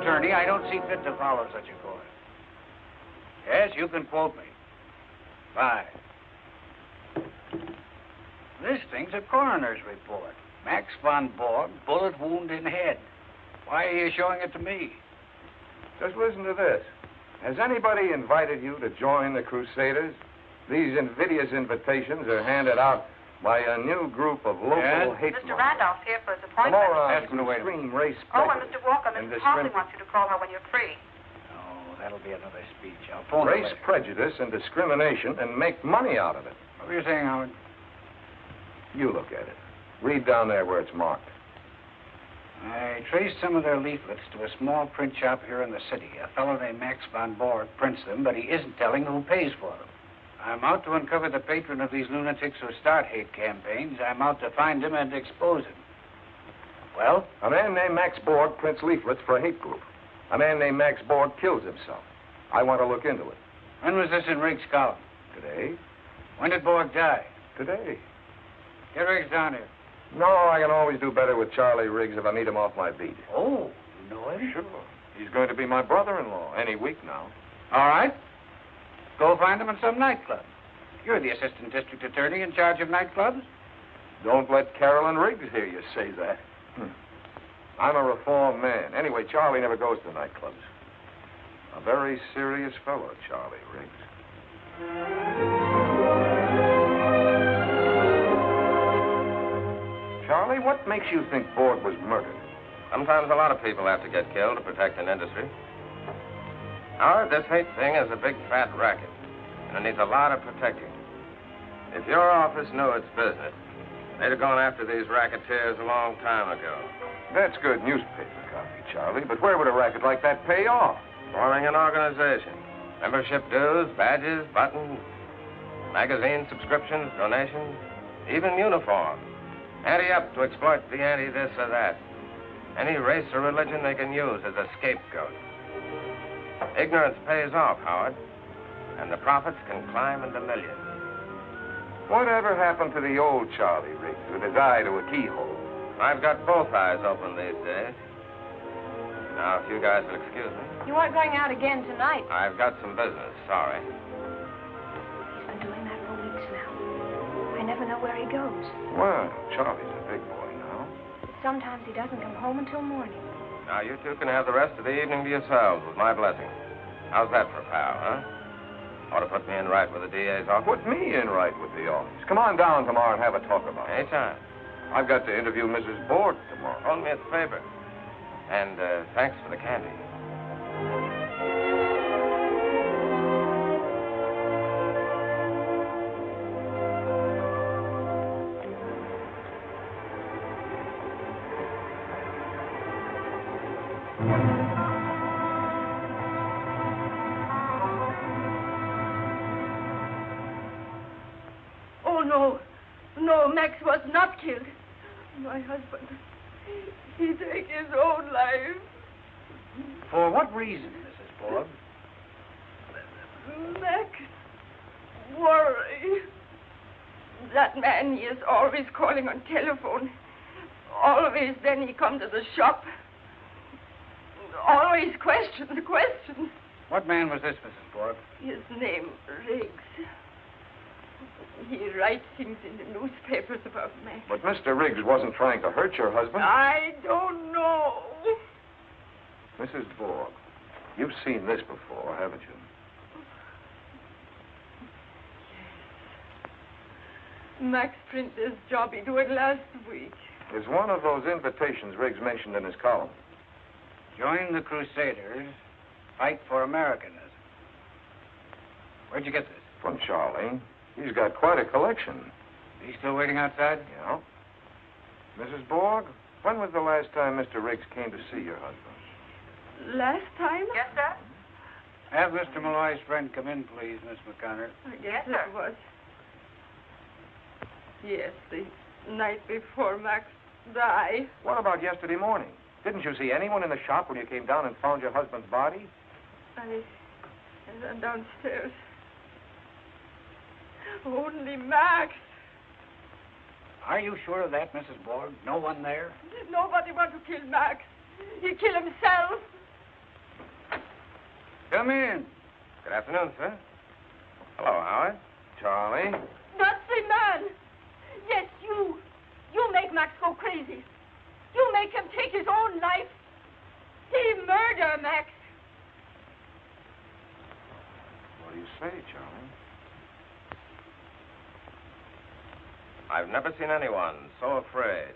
Attorney, I don't see fit to follow such a course. Yes, you can quote me. Bye. This thing's a coroner's report. Max von Borg, bullet wound in head. Why are you showing it to me? Just listen to this. Has anybody invited you to join the Crusaders? These invidious invitations are handed out by a new group of local hate Mr. Randolph's here for his appointment. Ask him to wait. Extreme race and Mr. Walker, Mrs. Hartley wants you to call her when you're free. Oh, that'll be another speech. I'll phone race prejudice and discrimination and make money out of it. What were you saying, Howard? You look at it. Read down there where it's marked. I traced some of their leaflets to a small print shop here in the city. A fellow named Max von Borg prints them, but he isn't telling who pays for them. I'm out to uncover the patron of these lunatics who start hate campaigns. I'm out to find him and expose him. Well? A man named Max Borg prints leaflets for a hate group. A man named Max Borg kills himself. I want to look into it. When was this in Riggs' column? Today. When did Borg die? Today. Get Riggs down here. No, I can always do better with Charlie Riggs if I meet him off my beat. Oh, you know him? Sure. He's going to be my brother-in-law any week now. All right. Go find him in some nightclub. You're the assistant district attorney in charge of nightclubs. Don't let Carolyn Riggs hear you say that. I'm a reformed man. Anyway, Charlie never goes to nightclubs. A very serious fellow, Charlie Riggs. Charlie, what makes you think Borg was murdered? Sometimes a lot of people have to get killed to protect an industry. Howard, this hate thing is a big fat racket, and it needs a lot of protecting. If your office knew its business, they'd have gone after these racketeers a long time ago. That's good newspaper copy, Charlie, but where would a racket like that pay off? Forming an organization. Membership dues, badges, buttons, magazine subscriptions, donations, even uniforms. Anti-up to exploit the anti-this or that. Any race or religion they can use as a scapegoat. Ignorance pays off, Howard, and the profits can climb into millions. Whatever happened to the old Charlie Riggs with his eye to a keyhole? I've got both eyes open these days. Now, if you guys will excuse me. You aren't going out again tonight. I've got some business, sorry. He's been doing that for weeks now. I never know where he goes. Well, Charlie's a big boy now. Sometimes he doesn't come home until morning. Now, you two can have the rest of the evening to yourselves with my blessing. How's that for a pal, huh? Ought to put me in right with the DA's office. Put me in right with the office. Come on down tomorrow and have a talk about it. Anytime. I've got to interview Mrs. Borg tomorrow. Hold me a favor. And thanks for the candy. Oh, no. No, Max was not killed. My husband, he took his own life. For what reason, Mrs. Borg? Max, worry. That man, he is always calling on telephone. Always, then he come to the shop. Always questions. What man was this, Mrs. Borg? His name, Riggs. He writes things in the newspapers about Max. But Mr. Riggs wasn't trying to hurt your husband. I don't know. Mrs. Borg, you've seen this before, haven't you? Max print this job. He do it last week. Is one of those invitations Riggs mentioned in his column. Join the Crusaders, fight for Americanism. Where'd you get this? From Charlie. He's got quite a collection. He's still waiting outside? Yeah. Mrs. Borg, when was the last time Mr. Riggs came to see your husband? Last time? Yes, sir? Have Mr. Malloy's friend come in, please, Miss McConnor. I guess Yes, sir. it was. Yes, the night before Max died. What about yesterday morning? Didn't you see anyone in the shop when you came down and found your husband's body? I ran downstairs. Only Max. Are you sure of that, Mrs. Borg? No one there? Nobody want to kill Max. He kill himself. Come in. Good afternoon, sir. Hello, Howard. Charlie? That's the man. Yes, you. You make Max go crazy. You make him take his own life. He murder Max. What do you say, Charlie? I've never seen anyone so afraid.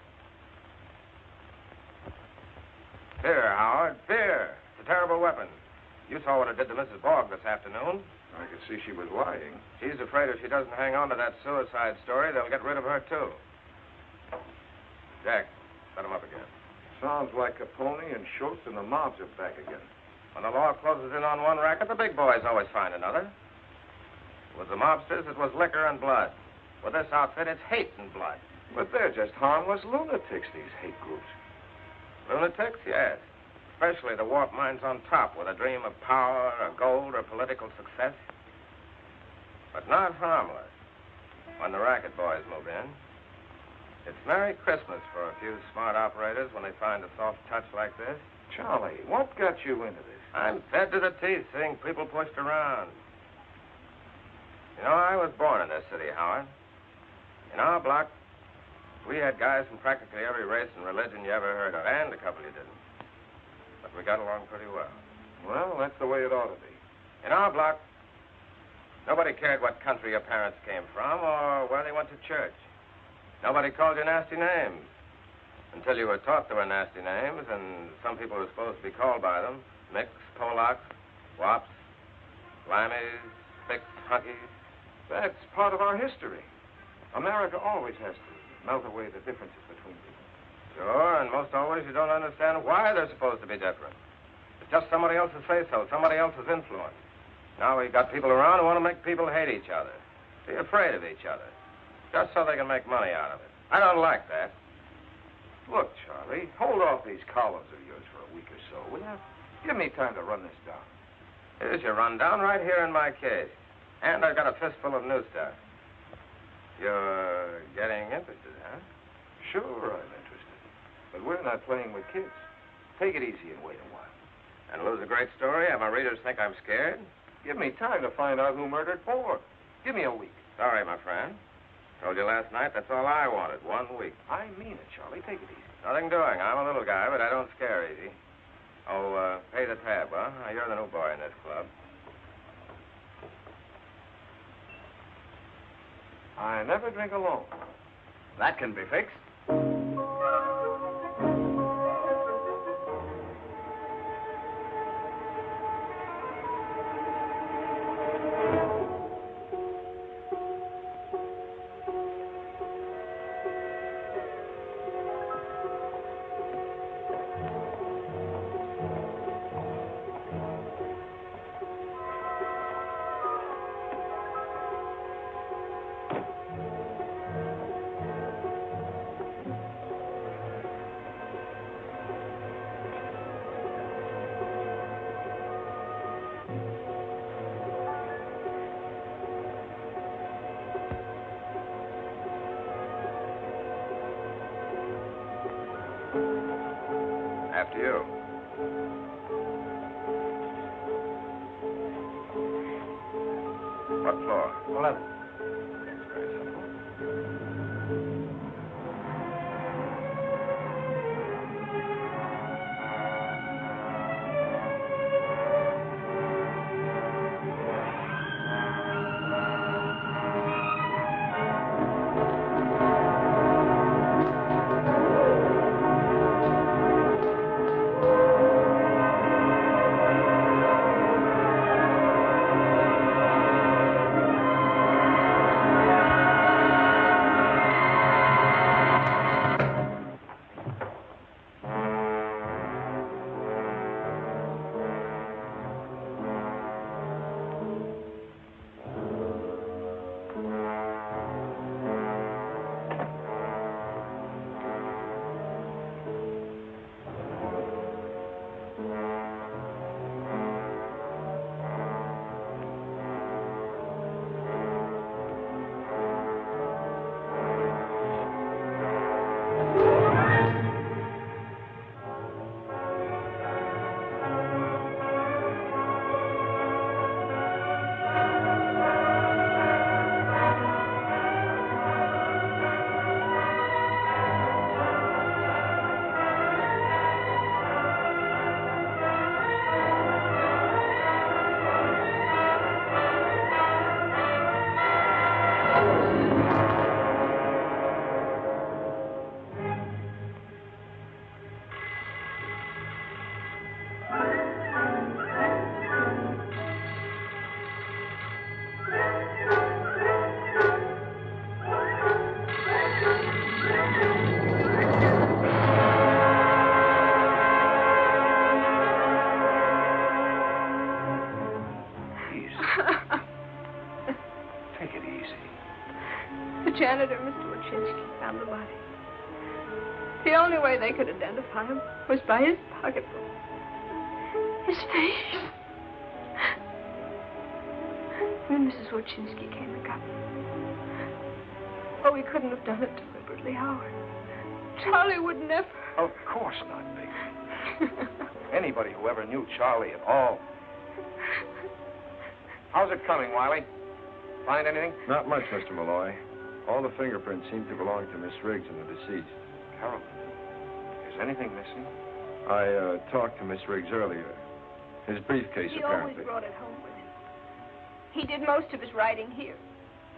Fear, Howard, fear. It's a terrible weapon. You saw what it did to Mrs. Borg this afternoon. I could see she was lying. She's afraid if she doesn't hang on to that suicide story, they'll get rid of her, too. Jack, set him up again. Sounds like Capone and Schultz and the mobs are back again. When the law closes in on one racket, the big boys always find another. With the mobsters, it was liquor and blood. With this outfit, it's hate and blood. But they're just harmless lunatics, these hate groups. Lunatics, yes. Especially the warped minds on top with a dream of power or gold or political success. But not harmless when the racket boys move in. It's Merry Christmas for a few smart operators when they find a soft touch like this. Charlie, what got you into this? I'm fed to the teeth seeing people pushed around. You know, I was born in this city, Howard. In our block, we had guys from practically every race and religion you ever heard of, and a couple you didn't. But we got along pretty well. Well, that's the way it ought to be. In our block, nobody cared what country your parents came from or where they went to church. Nobody called you nasty names until you were taught they were nasty names, and some people were supposed to be called by them. Micks, Polacks, Wops, Limeys, Spicks, Hunkies. That's part of our history. America always has to melt away the differences between people. Sure, and most always you don't understand why they're supposed to be different. It's just somebody else's say-so, somebody else's influence. Now we've got people around who want to make people hate each other, be afraid of each other, just so they can make money out of it. I don't like that. Look, Charlie, hold off these columns of yours for a week or so, will you? Give me time to run this down. Here's your rundown right here in my case. And I've got a fistful of new stuff. You're getting interested, huh? Sure, I'm interested. But we're not playing with kids. Take it easy and wait a while. And lose a great story? Have my readers think I'm scared? Give me time to find out who murdered Ford. Give me a week. Sorry, my friend. Told you last night that's all I wanted, 1 week. I mean it, Charlie. Take it easy. Nothing doing. I'm a little guy, but I don't scare easy. Oh, pay the tab, huh? You're the new boy in this club. I never drink alone. That can be fixed. After you. What floor? 11. That's very simple. Janitor, Mr. Wachinski, found the body. The only way they could identify him was by his pocketbook. His face. When Mrs. Wachinski came and got me. Oh, he couldn't have done it deliberately, Howard. Charlie would never. Of course not, baby. Anybody who ever knew Charlie at all. How's it coming, Wiley? Find anything? Not much, Mr. Malloy. All the fingerprints seem to belong to Miss Riggs and the deceased. Carol, is anything missing? I talked to Miss Riggs earlier. His briefcase, He apparently. always brought it home with him. He did most of his writing here.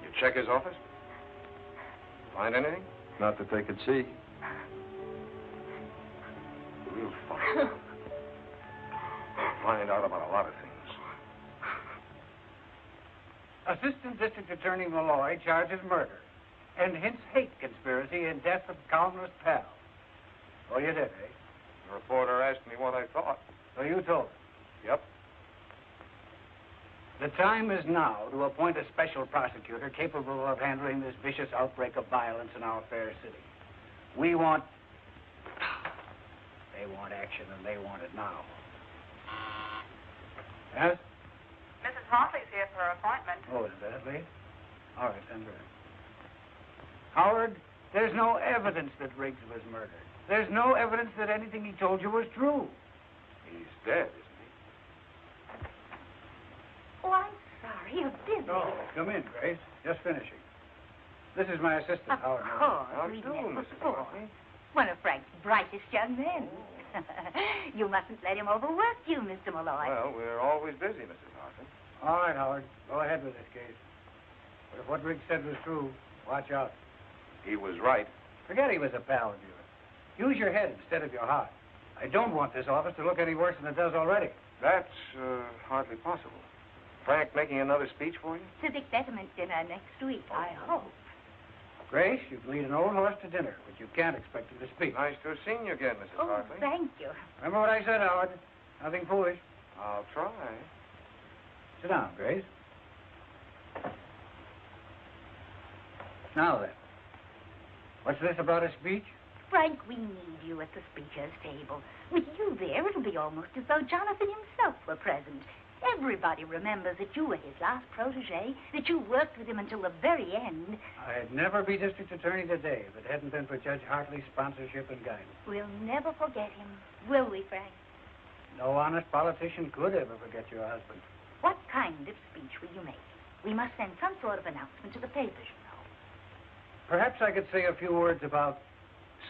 You check his office? Find anything? Not that they could see. We'll find out. We'll find out about a lot of things. Assistant District Attorney Malloy charges murder and hints hate conspiracy and death of columnist Pal. Oh, you did, eh? The reporter asked me what I thought. So you told him. Yep. The time is now to appoint a special prosecutor capable of handling this vicious outbreak of violence in our fair city. We want... They want action, and they want it now. Yes? Mrs. Hartley's here for her appointment. Oh, is that late? All right, send her in. Howard, there's no evidence that Riggs was murdered. There's no evidence that anything he told you was true. He's dead, isn't he? Oh, I'm sorry. You're busy. Oh, come in, Grace. Just finishing. This is my assistant, Of Howard. course, How we do, met Mrs. before. Hartley? One of Frank's brightest young men. You mustn't let him overwork you, Mr. Malloy. Well, we're always busy, Mrs. Hartley. All right, Howard. Go ahead with this case. But if what Riggs said was true, watch out. He was right. Forget he was a pal of yours. Use your head instead of your heart. I don't want this office to look any worse than it does already. That's hardly possible. Frank making another speech for you? Civic betterment dinner next week, I hope. Grace, you can lead an old horse to dinner, but you can't expect him to speak. Nice to have seen you again, Mrs. Oh, Hartley. thank you. Remember what I said, Howard? Nothing foolish. I'll try. Sit down, Grace. Now then, what's this about a speech? Frank, we need you at the speaker's table. With you there, it'll be almost as though Jonathan himself were present. Everybody remembers that you were his last protege, that you worked with him until the very end. I'd never be district attorney today if it hadn't been for Judge Hartley's sponsorship and guidance. We'll never forget him, will we, Frank? No honest politician could ever forget your husband. What kind of speech will you make? We must send some sort of announcement to the papers, you know. Perhaps I could say a few words about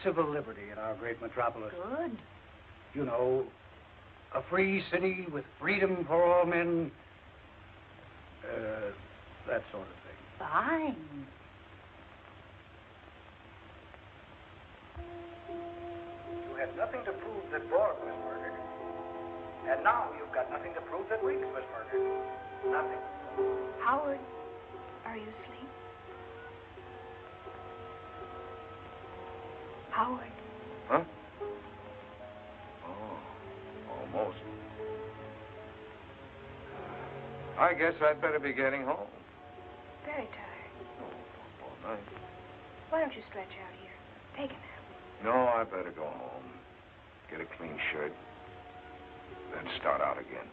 civil liberty in our great metropolis. Good. You know, a free city with freedom for all men. That sort of thing. Fine. You had nothing to prove that Borg was murdered. And now you've got nothing to prove that Riggs was murdered. Nothing. Howard, are you asleep? Howard. Huh? Oh, almost. I guess I'd better be getting home. Very tired. Oh, all night. Why don't you stretch out here? Take a nap. No, I better go home. Get a clean shirt. Then start out again.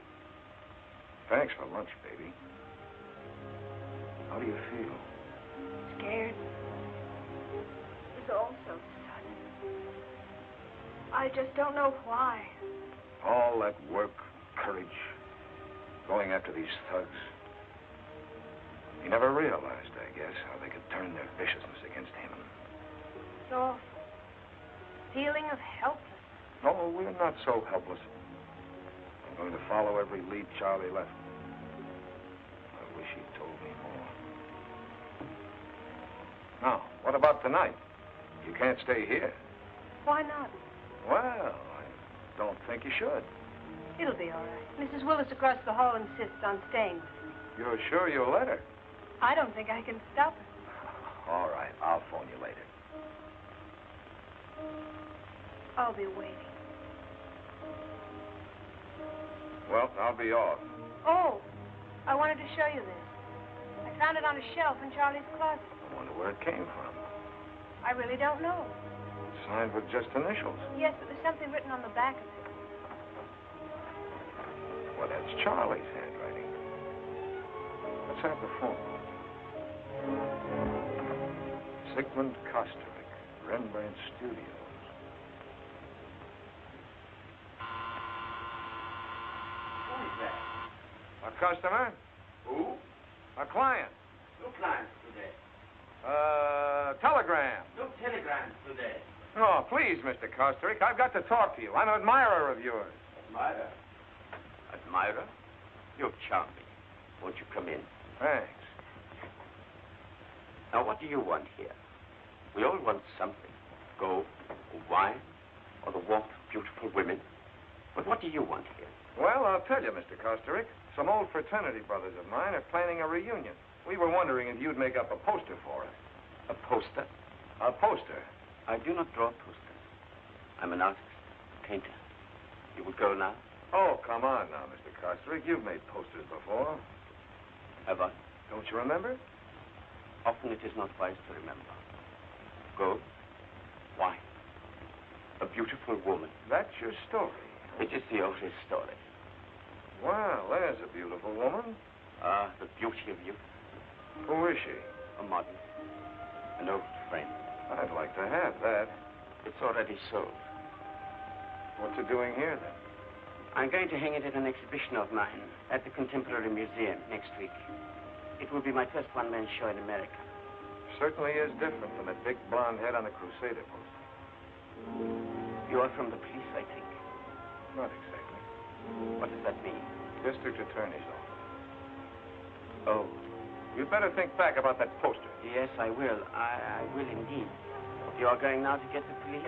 Thanks for lunch, baby. How do you feel? Scared. It's all so sudden. I just don't know why. All that work, courage, going after these thugs. He never realized, I guess, how they could turn their viciousness against him. It's awful. Feeling of helplessness. No, we're not so helpless. I'm going to follow every lead Charlie left. I wish he'd told me more. Now, what about tonight? You can't stay here. Why not? Well, I don't think you should. It'll be all right. Mrs. Willis across the hall insists on staying with me. You're sure you'll let her? I don't think I can stop her. All right, I'll phone you later. I'll be waiting. Well, I'll be off. Oh, I wanted to show you this. I found it on a shelf in Charlie's closet. I wonder where it came from. I really don't know. Signed with just initials. Yes, but there's something written on the back of it. Well, that's Charlie's handwriting. Let's have the phone. Sigmund Kosterik, Rembrandt Studios. Who is that? A customer? Who? A client. No clients today. Telegram. No telegrams today. Oh, please, Mr. Kosterik, I've got to talk to you. I'm an admirer of yours. Admirer? Admirer? You're charming. Won't you come in? Thanks. Now, what do you want here? We all want something. Gold, or wine, or the warmth of beautiful women. But what do you want here? Well, I'll tell you, Mr. Kosterik. Some old fraternity brothers of mine are planning a reunion. We were wondering if you'd make up a poster for us. A poster? A poster. I do not draw posters. I'm an artist, a painter. You will go now? Oh, come on now, Mr. Kostrik. You've made posters before. Have I? Don't you remember? Often it is not wise to remember. Go. Why? A beautiful woman. That's your story. It is the oldest story. Well, there's a beautiful woman. Ah, the beauty of youth. Who is she? A model. An old friend. I'd like to have that. It's already sold. What's it doing here, then? I'm going to hang it at an exhibition of mine at the Contemporary Museum next week. It will be my first one-man show in America. Certainly is different from that big blonde head on the Crusader poster. You are from the police, I think. Not exactly. What does that mean? District Attorney's Office. Oh. You'd better think back about that poster. Yes, I will. I will indeed. You are going now to get the police?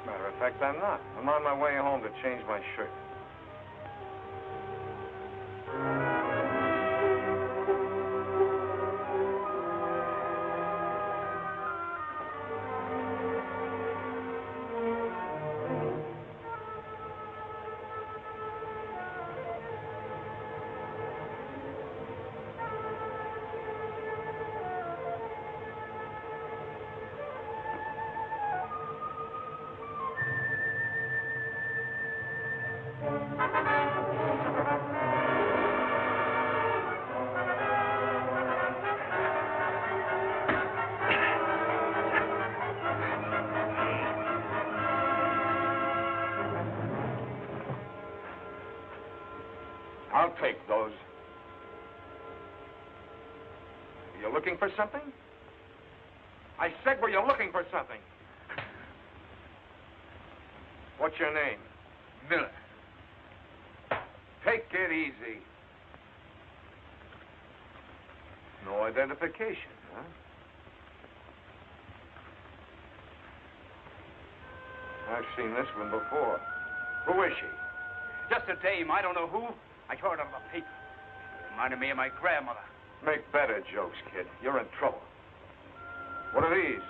Matter of fact, I'm not. I'm on my way home to change my shirt. I'll take those. Were you looking for something? I said, were you looking for something? What's your name? Miller. Take it easy. No identification, huh? I've seen this one before. Who is she? Just a dame. I don't know who. I heard of the paper. It reminded me of my grandmother. Make better jokes, kid. You're in trouble. What are these?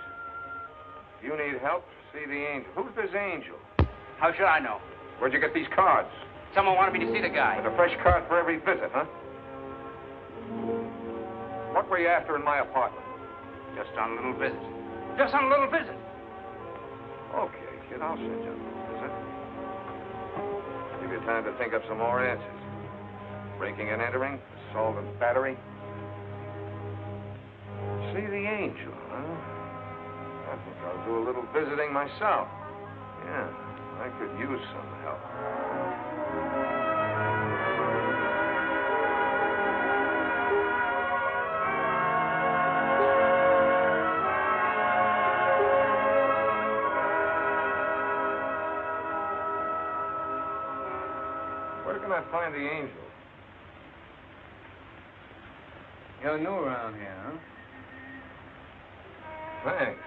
If you need help, see the angel. Who's this angel? How should I know? Where'd you get these cards? Someone wanted me to see the guy. With a fresh card for every visit, huh? What were you after in my apartment? Just on a little visit. Just on a little visit. Okay, kid, I'll send you a little visit. Give you time to think up some more answers. Breaking and entering, assault and battery. See the angel, huh? I think I'll do a little visiting myself. Yeah, I could use some help. Where can I find the angel? You're new around here, huh? Thanks.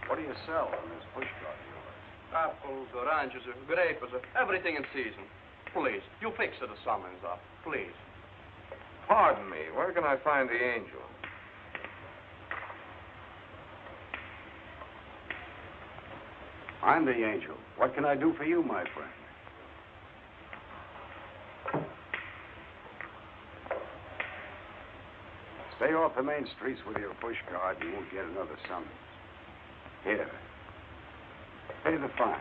What do you sell in this pushcart of yours? Apples, oranges, grapes, everything in season. Please, you fix the summons up, please. Pardon me, where can I find the angel? I'm the angel. What can I do for you, my friend? Stay off the main streets with your pushcart and you won't get another summons. Here. Pay the fine.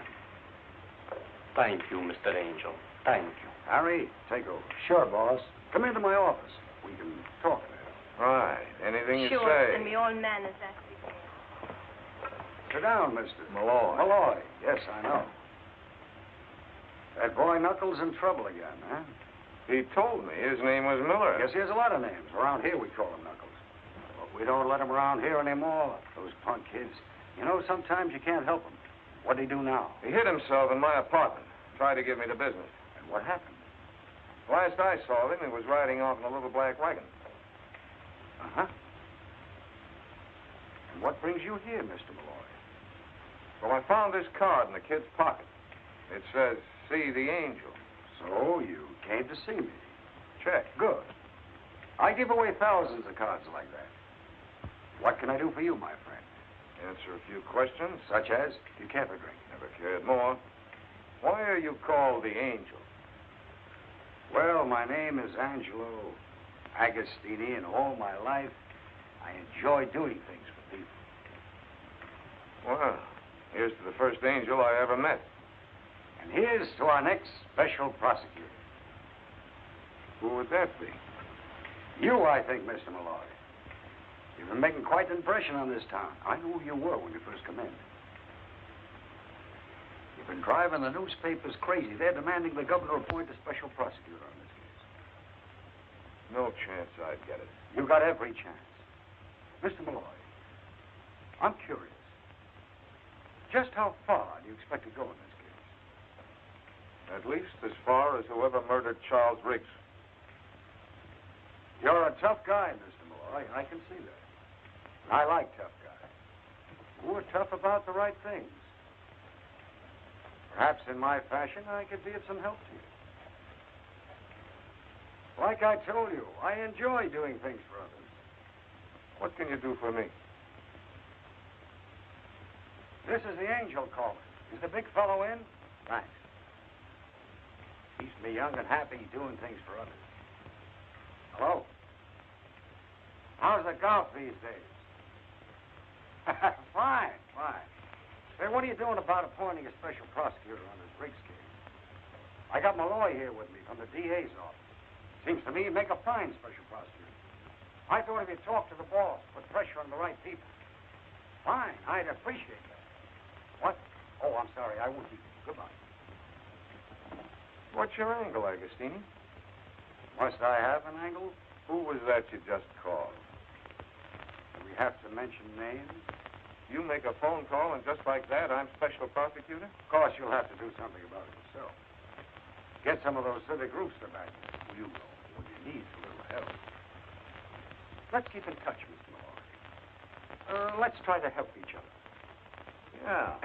Thank you, Mr. Angel. Thank you. Harry, take over. Sure, boss. Come into my office. We can talk there. Right, anything you Sure, say. and me all manners, that's it. Sit down, Mr. Malloy. Malloy. Yes, I know. That boy Knuckles in trouble again, huh? He told me his name was Miller. Yes, he has a lot of names. Around here we call him Knuckles. But we don't let him around here anymore. Those punk kids. You know, sometimes you can't help them. What'd he do now? He hid himself in my apartment. Tried to give me the business. And what happened? Last I saw him, he was riding off in a little black wagon. Uh-huh. And what brings you here, Mr. Malloy? Well, I found this card in the kid's pocket. It says, see the angel. So you came to see me. Check. Good. I give away thousands of cards like that. What can I do for you, my friend? Answer a few questions. Such as, do you care for drink? Never cared more. Why are you called the angel? Well, my name is Angelo Agostini, and all my life I enjoy doing things for people. Well, here's to the first angel I ever met. And here's to our next special prosecutor. Who would that be? You, I think, Mr. Malloy. You've been making quite an impression on this town. I knew who you were when you first come in. You've been driving the newspapers crazy. They're demanding the governor appoint a special prosecutor on this case. No chance I'd get it. You got every chance. Mr. Malloy, I'm curious. Just how far do you expect to go in this case? At least as far as whoever murdered Charles Riggs. You're a tough guy, Mr. Malloy. I can see that. And I like tough guys who are tough about the right things. Perhaps in my fashion, I could be of some help to you. Like I told you, I enjoy doing things for others. What can you do for me? This is the angel calling. Is the big fellow in? Thanks. Keeps me young and happy doing things for others. Hello? How's the golf these days? Fine, fine. Say, what are you doing about appointing a special prosecutor on this Riggs case? I got Malloy here with me from the DA's office. Seems to me you'd make a fine special prosecutor. I thought if you talked to the boss, put pressure on the right people. Fine, I'd appreciate that. What? Oh, I'm sorry, I won't keep you. Goodbye. What's your angle, Agostini? Must I have an angle? Who was that you just called? Do we have to mention names? You make a phone call, and just like that, I'm special prosecutor? Of course, you'll have to do something about it yourself. Get some of those civic groups to back you. You know, when you need a little help. Let's keep in touch, Mr. Malloy. Let's try to help each other. Yeah.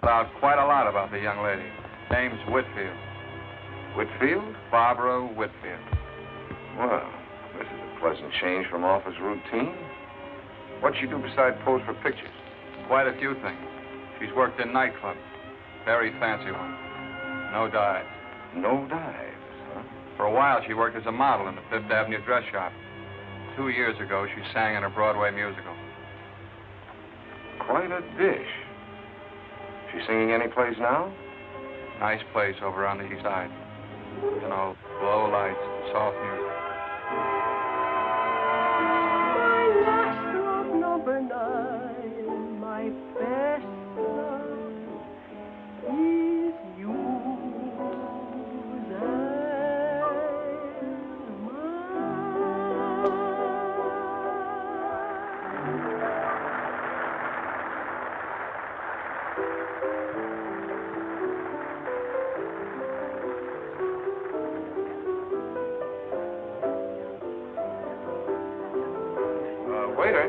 Found quite a lot about the young lady. Name's Whitfield. Whitfield? Barbara Whitfield. Well, this is a pleasant change from office routine. What'd she do besides pose for pictures? Quite a few things. She's worked in nightclubs. Very fancy ones. No dives. No dives, huh? For a while, she worked as a model in the Fifth Avenue dress shop. 2 years ago, she sang in a Broadway musical. Quite a dish. She singing any place now? Nice place over on the east side. You know, low lights, soft music. Number 9, my best love is you and Waiter.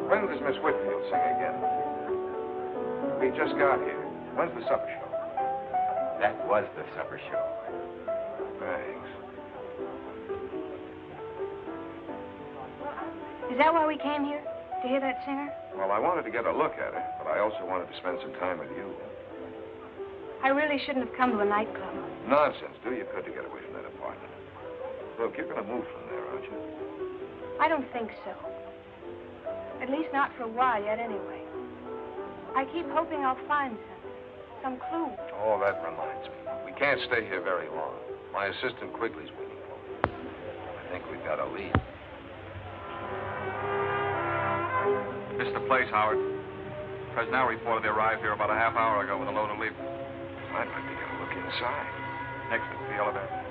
When does Miss Whitfield sing again? We just got here. When's the supper show? That was the supper show. Thanks. Is that why we came here? To hear that singer? Well, I wanted to get a look at her, but I also wanted to spend some time with you. I really shouldn't have come to a nightclub. Nonsense. Do you could to get away from that apartment. Look, you're going to move from there, aren't you? I don't think so. At least not for a while yet, anyway. I keep hoping I'll find some clue. Oh, that reminds me. We can't stay here very long. My assistant Quigley's waiting for me. I think we've got a lead. This is the place, Howard. Presnell reported they arrived here about a half hour ago with a load of leaflets. I'd like to get a look inside. Next to the elevator.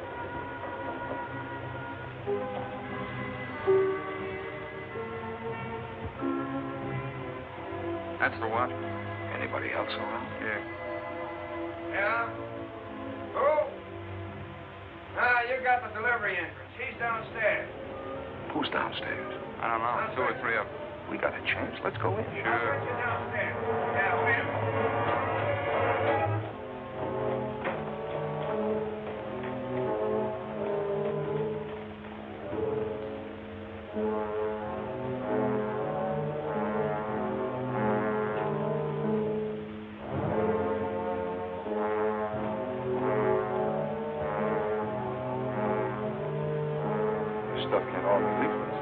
That's the watchman. Anybody else around? Yeah. Yeah? Who? Ah, you got the delivery entrance. He's downstairs. Who's downstairs? I don't know. 2 or 3 of them. We got a chance. Let's go in. Sure. Stuff can't all be leaflets.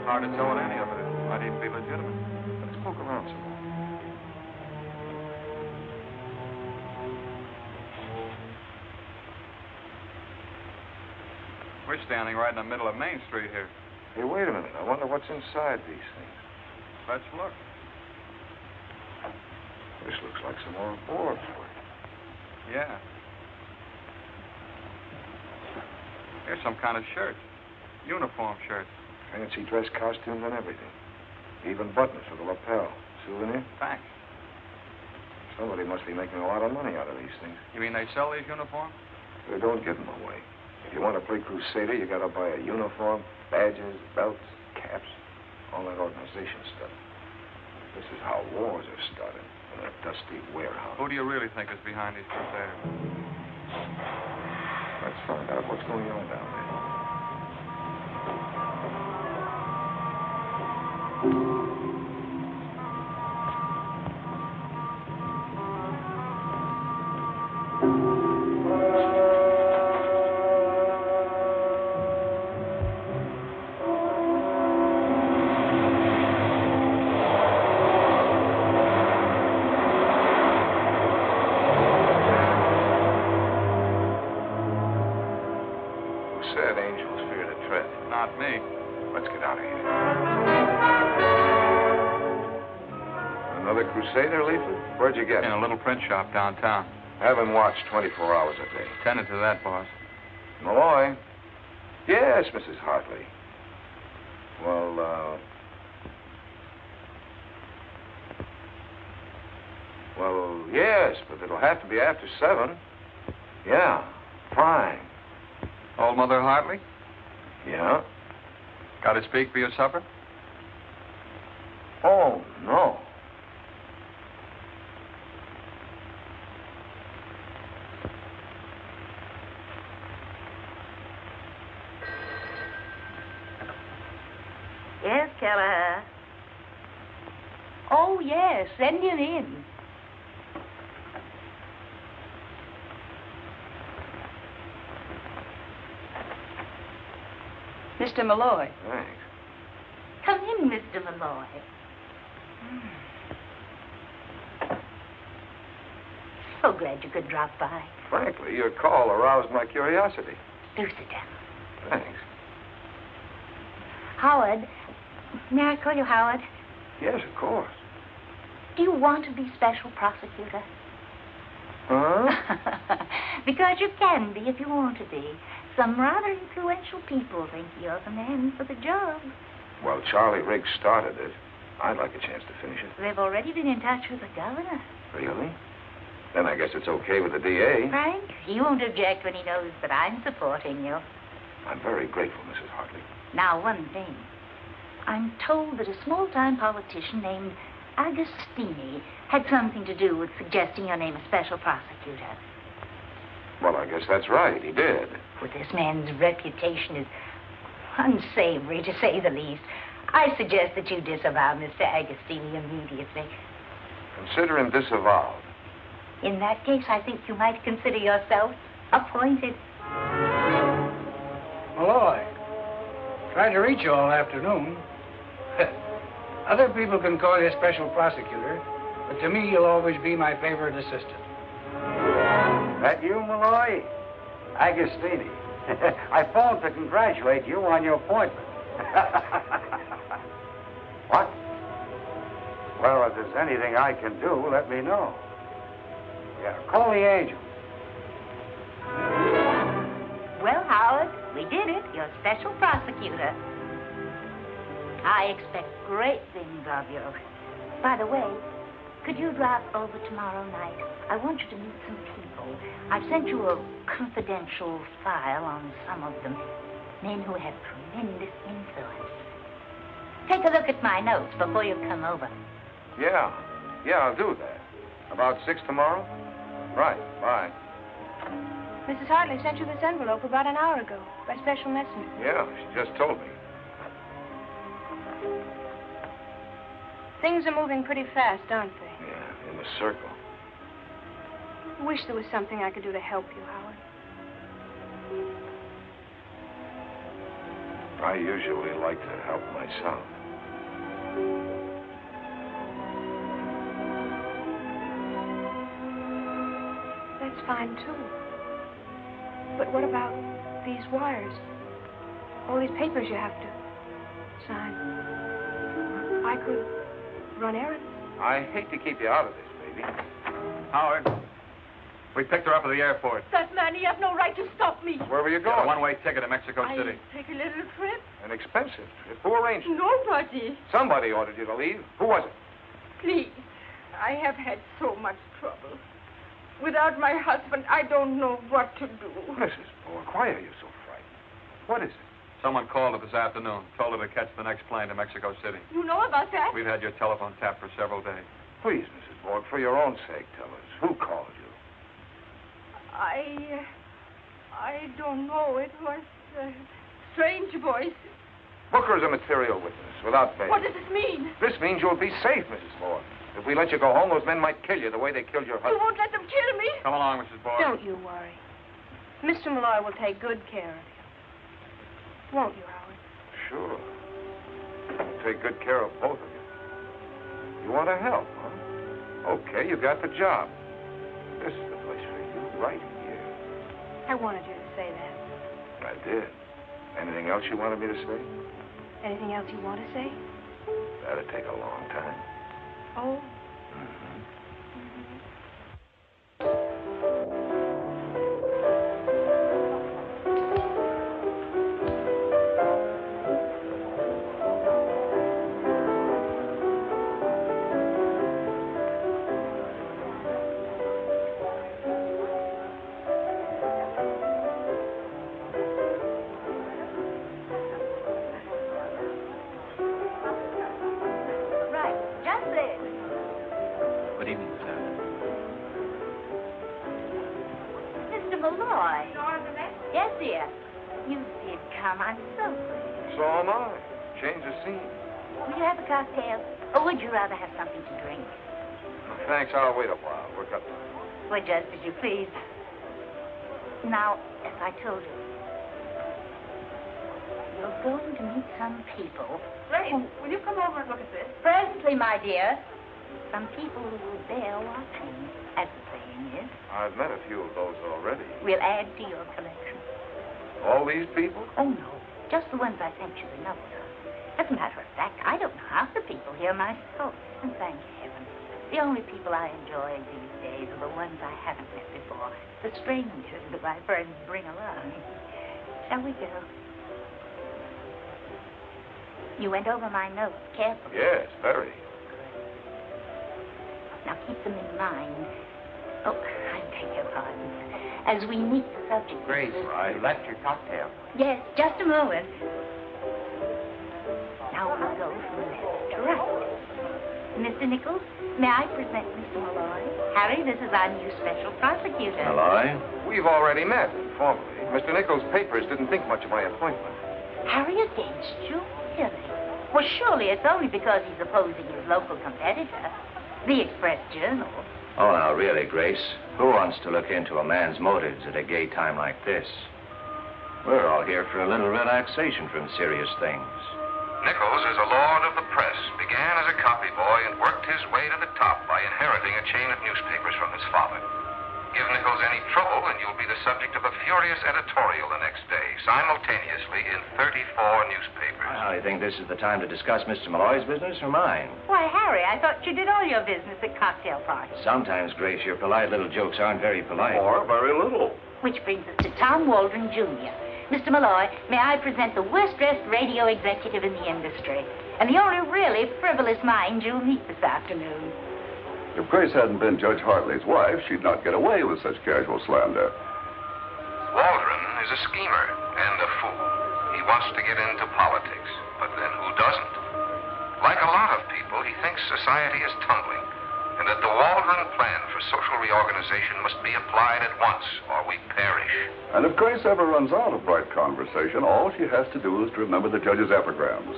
Hard to tell what any of it is. Might even be legitimate. Let's poke around some more. We're standing right in the middle of Main Street here. Hey, wait a minute. I wonder what's inside these things. Let's look. This looks like some more boards. Yeah. Here's some kind of shirt. Uniform shirt. Fancy dress costumes and everything. Even buttons for the lapel. Souvenir? Thanks. Somebody must be making a lot of money out of these things. You mean they sell these uniforms? They don't give them away. If you want to play Crusader, you got to buy a uniform, badges, belts, caps, all that organization stuff. This is how wars are started in a dusty warehouse. Who do you really think is behind these crusaders? Let's find out what's going on down there. Said angels fear to tread. Not me. Let's get out of here. Another Crusader leaflet? Where'd you get it? In a little print shop downtown. Have him watched 24 hours a day. Tended to that, boss. Malloy? Yes, Mrs. Hartley. Well, yes, but it'll have to be after 7. Yeah, fine. Old Mother Hartley? Yeah? Got to speak for your supper? Oh, no. Yes, Keller. Oh, yes. Send him in. Mr. Malloy. Thanks. Come in, Mr. Malloy. So glad you could drop by. Frankly, your call aroused my curiosity. Do sit down. Thanks. Howard. May I call you Howard? Yes, of course. Do you want to be special prosecutor? Huh? Because you can be if you want to be. Some rather influential people think you're the man for the job. Well, Charlie Riggs started it. I'd like a chance to finish it. They've already been in touch with the governor. Really? Then I guess it's okay with the DA. Frank, he won't object when he knows that I'm supporting you. I'm very grateful, Mrs. Hartley. Now, one thing. I'm told that a small-time politician named Agostini had something to do with suggesting your name as special prosecutor. Well, I guess that's right. He did. Well, this man's reputation is unsavory, to say the least. I suggest that you disavow Mr. Agostini immediately. Consider him disavowed. In that case, I think you might consider yourself appointed. Malloy. Tried to reach you all afternoon. Other people can call you special prosecutor, but to me, you'll always be my favorite assistant. That you, Malloy? Agostini. I phoned to congratulate you on your appointment. What? Well, if there's anything I can do, let me know. Yeah, call the angel. Well, Howard, we did it. You're special prosecutor. I expect great things of you. By the way, could you drop over tomorrow night? I want you to meet some people. I've sent you a confidential file on some of them. Men who have tremendous influence. Take a look at my notes before you come over. Yeah, I'll do that. About 6 tomorrow? Right, bye. Mrs. Hartley sent you this envelope about an hour ago by special messenger. Yeah, she just told me. Things are moving pretty fast, aren't they? Yeah, in the circle. I wish there was something I could do to help you, Howard. I usually like to help myself. That's fine, too. But what about these wires? All these papers you have to sign. I could run errands. I hate to keep you out of this, baby. Howard, we picked her up at the airport. That man, he has no right to stop me. Where were you Got a going? one-way ticket to Mexico City. Take a little trip. An expensive trip. Who arranged it? Nobody. Somebody ordered you to leave. Who was it? Please. I have had so much trouble. Without my husband, I don't know what to do. Mrs. Borg, why are you so frightened? What is it? Someone called her this afternoon, told her to catch the next plane to Mexico City. You know about that? We've had your telephone tapped for several days. Please, Mrs. Borg, for your own sake, tell us. Who called you? I don't know. It was a strange voice. Book her as a material witness, without bail. What does this mean? This means you'll be safe, Mrs. Borg. If we let you go home, those men might kill you the way they killed your You husband. won't let them kill me? Come along, Mrs. Borg. Don't you worry. Mr. Malloy will take good care of you. Won't you, Howard? Sure. I'll take good care of both of you. You want to help, huh? Okay, you got the job. This is the place for you, right here. I wanted you to say that. I did. Anything else you wanted me to say? Anything else you want to say? That'd take a long time. Oh. Right, just this. Good evening, sir. Mr. Malloy. Yes, dear. You did come. I'm so glad. So am I. Change the scene. Will you have a cocktail? Or would you rather have something to drink? Thanks, I'll wait a while. We're cut. Well, just as you please. Now, as I told you, you're going to meet some people. Grace, will you come over and look at this? Presently, my dear. Some people who will bear watching, as the saying is. I've met a few of those already. We'll add to your collection. All these people? Oh, no. Just the ones I sent you the notes of. As a matter of fact, I don't know half the people here myself. And thank heaven. The only people I enjoy these days are the ones I haven't met before. The strangers that my friends bring along. Shall we go? You went over my notes carefully. Yes, very. Now keep them in mind. Oh, I beg your pardon. As we meet the subject. Grace, you left your cocktail. Yes, just a moment. Now we'll go from left to right. Mr. Nichols, may I present Mr. Malloy? Harry, this is our new special prosecutor. Malloy? We've already met, informally. Mr. Nichols' papers didn't think much of my appointment. Harry against you? Really? Well, surely it's only because he's opposing his local competitor, the Express Journal. Oh, now, really, Grace, who wants to look into a man's motives at a gay time like this? We're all here for a little relaxation from serious things. Nichols is a lord of the press, began as a copy boy and worked his way to the top by inheriting a chain of newspapers from his father. Give Nichols any trouble and you'll be the subject of a furious editorial the next day, simultaneously in 34 newspapers. I think this is the time to discuss Mr. Malloy's business or mine. Why, Harry, I thought you did all your business at cocktail parties. Sometimes, Grace, your polite little jokes aren't very polite. Or very little. Which brings us to Tom Waldron, Jr. Mr. Malloy, may I present the worst-dressed radio executive in the industry, and the only really frivolous mind you'll meet this afternoon. If Grace hadn't been Judge Hartley's wife, she'd not get away with such casual slander. Waldron is a schemer and a fool. He wants to get into politics. But then who doesn't? Like a lot of people, he thinks society is tumbling, and that the Waldron plan for social reorganization must be applied at once, or we perish. And if Grace ever runs out of bright conversation, all she has to do is to remember the judge's epigrams.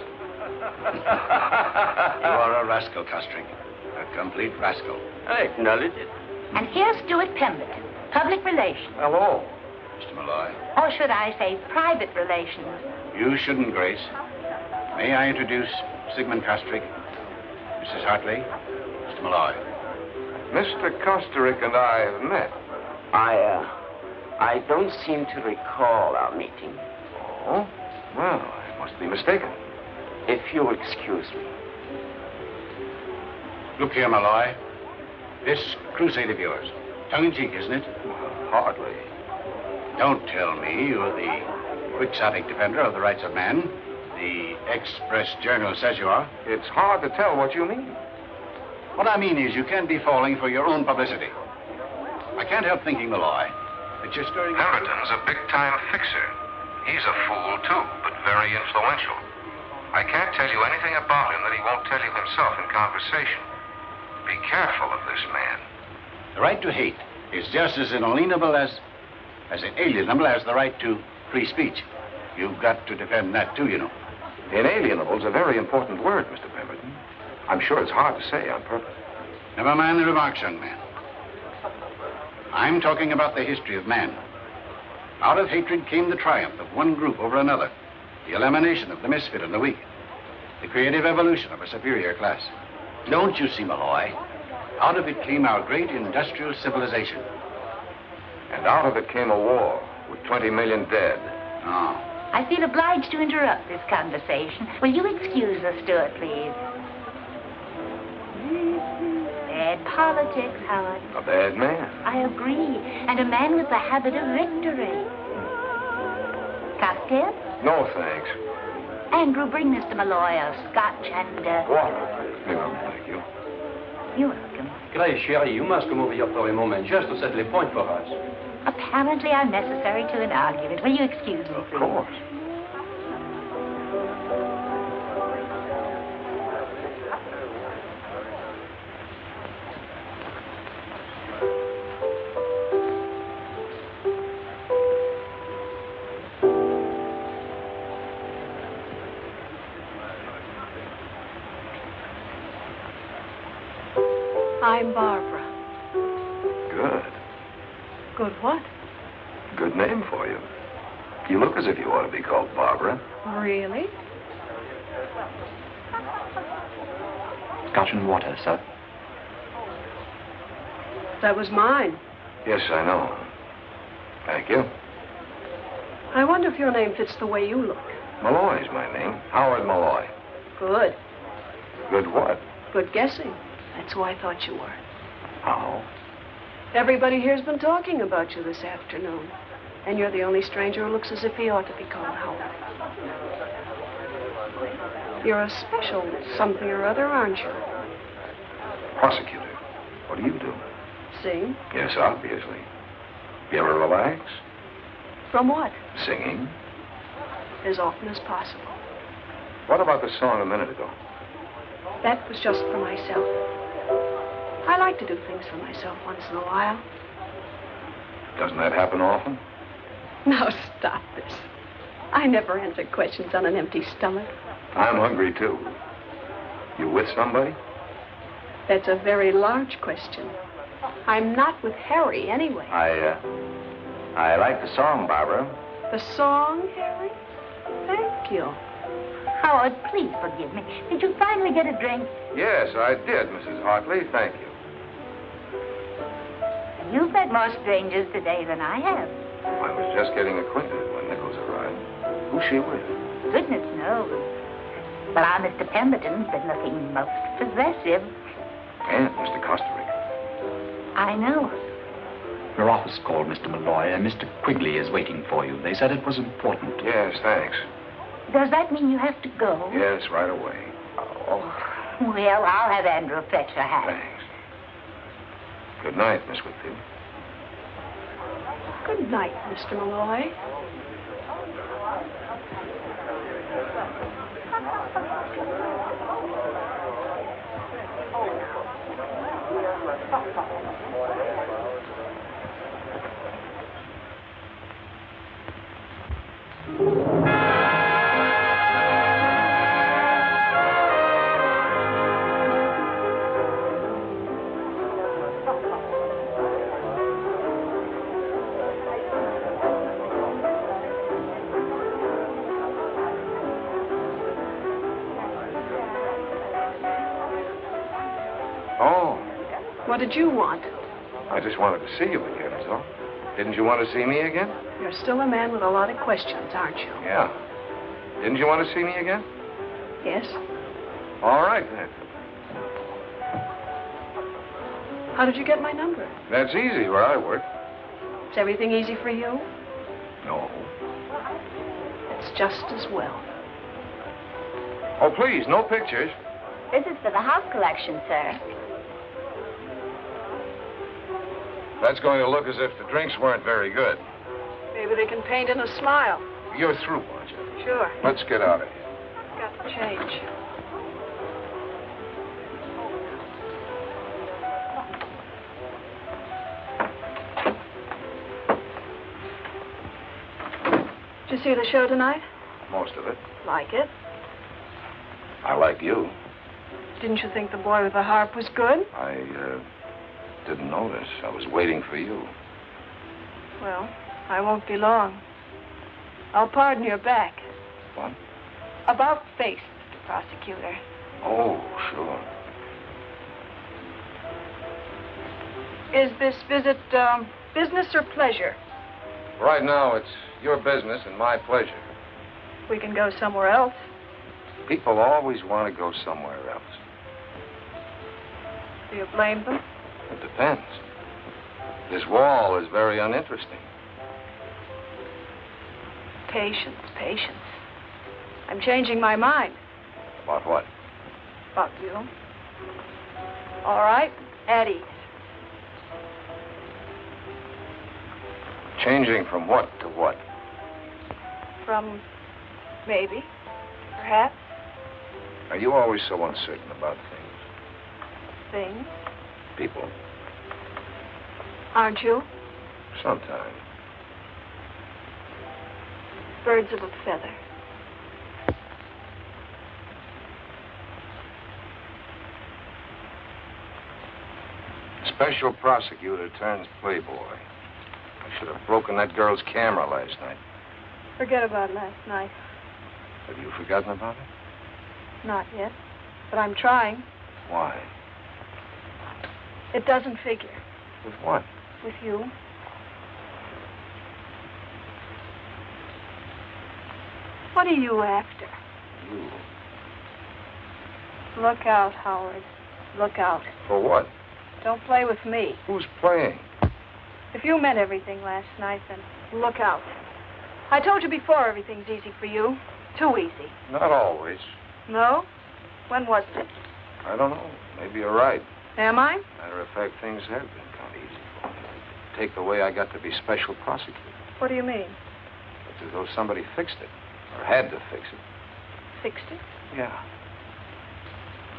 You are a rascal, Costrick. A complete rascal. I acknowledge it. And here's Stuart Pemberton, public relations. Hello. Mr. Malloy. Or should I say private relations? You shouldn't, Grace. May I introduce Sigmund Costrick, Mrs. Hartley, Mr. Malloy. Mr. Kosterick and I have met. I don't seem to recall our meeting. Oh? Well, I must be mistaken. If you'll excuse me. Look here, Malloy. This crusade of yours, tongue-in-cheek, isn't it? Well, hardly. Don't tell me you're the quixotic defender of the rights of man. The Express Journal says you are. It's hard to tell what you mean. What I mean is you can't be falling for your own publicity. I can't help thinking, Malloy, that you're stirring... Pemberton's a big-time fixer. He's a fool, too, but very influential. I can't tell you anything about him that he won't tell you himself in conversation. Be careful of this man. The right to hate is just as inalienable as inalienable as the right to free speech. You've got to defend that, too, you know. Inalienable's a very important word, Mr. Pemberton. I'm sure it's hard to say on purpose. Never mind the remarks, young man. I'm talking about the history of man. Out of hatred came the triumph of one group over another, the elimination of the misfit and the weak, the creative evolution of a superior class. Don't you see, Malloy? Out of it came our great industrial civilization. And out of it came a war with 20 million dead. Oh. I feel obliged to interrupt this conversation. Will you excuse us, Stuart, please? Bad politics, Howard. A bad man. I agree. And a man with the habit of victory. Cocktail? No, thanks. Andrew, bring Mr. Malloy a scotch and... Water. Thank you. You're welcome. Grace, chérie, you must come over here for a moment just to settle a point for us. Apparently I'm necessary to an argument. Will you excuse me, please? Of course. I'm Barbara. Good. Good what? Good name for you. You look as if you ought to be called Barbara. Really? Scotch and water, sir. That was mine. Yes, I know. Thank you. I wonder if your name fits the way you look. Malloy's my name. Howard Malloy. Good. Good what? Good guessing. That's who I thought you were. How? Everybody here's been talking about you this afternoon. And you're the only stranger who looks as if he ought to be called Howard. You're a special something or other, aren't you? Prosecutor. What do you do? Sing? Yes, obviously. You ever relax? From what? Singing. As often as possible. What about the song a minute ago? That was just for myself. I like to do things for myself once in a while. Doesn't that happen often? Now, stop this. I never answer questions on an empty stomach. I'm hungry, too. You with somebody? That's a very large question. I'm not with Harry, anyway. I like the song, Barbara. The song, Harry? Thank you. Howard, please forgive me. Did you finally get a drink? Yes, I did, Mrs. Hartley. Thank you. You've met more strangers today than I have. I was just getting acquainted when Nichols arrived. Who's she with? Goodness knows. But our Mr. Pemberton's been looking most possessive. And Mr. Kosterick. I know. Your office called, Mr. Malloy, and Mr. Quigley is waiting for you. They said it was important. Yes, thanks. Does that mean you have to go? Yes, right away. Oh, well, I'll have Andrew Fletcher have it. Thanks. Good night, Miss Whitfield. Good night, Mr. Malloy. Oh, What did you want? I just wanted to see you again, is all. Didn't you want to see me again? You're still a man with a lot of questions, aren't you? Yeah. Didn't you want to see me again? Yes. All right, then. How did you get my number? That's easy where I work. Is everything easy for you? No. It's just as well. Oh, please, no pictures. This is for the house collection, sir. That's going to look as if the drinks weren't very good. Maybe they can paint in a smile. You're through, aren't you? Sure. Let's get out of here. Got to change. Did you see the show tonight? Most of it. Like it? I like you. Didn't you think the boy with the harp was good? I didn't notice. I was waiting for you. Well, I won't be long. I'll pardon your back. What? About face, Mr. Prosecutor. Oh, sure. Is this visit business or pleasure? Right now, it's your business and my pleasure. We can go somewhere else. People always want to go somewhere else. Do you blame them? It depends. This wall is very uninteresting. Patience, patience. I'm changing my mind. About what? About you. All right, at ease. Changing from what to what? From maybe, perhaps, Are you always so uncertain about things? things. People? Aren't you? Sometimes. Birds of a feather. Special prosecutor turns playboy. I should have broken that girl's camera last night. Forget about last night. Have you forgotten about it? Not yet, but I'm trying. Why? It doesn't figure. With what? With you. What are you after? You. Look out, Howard. Look out. For what? Don't play with me. Who's playing? If you meant everything last night, then look out. I told you before everything's easy for you. Too easy. Not always. No? When wasn't it? I don't know. Maybe you're right. Am I? Matter of fact, things have been kind of easy for me. Take the way I got to be special prosecutor. What do you mean? It's as though somebody fixed it. Or had to fix it. Fixed it? Yeah.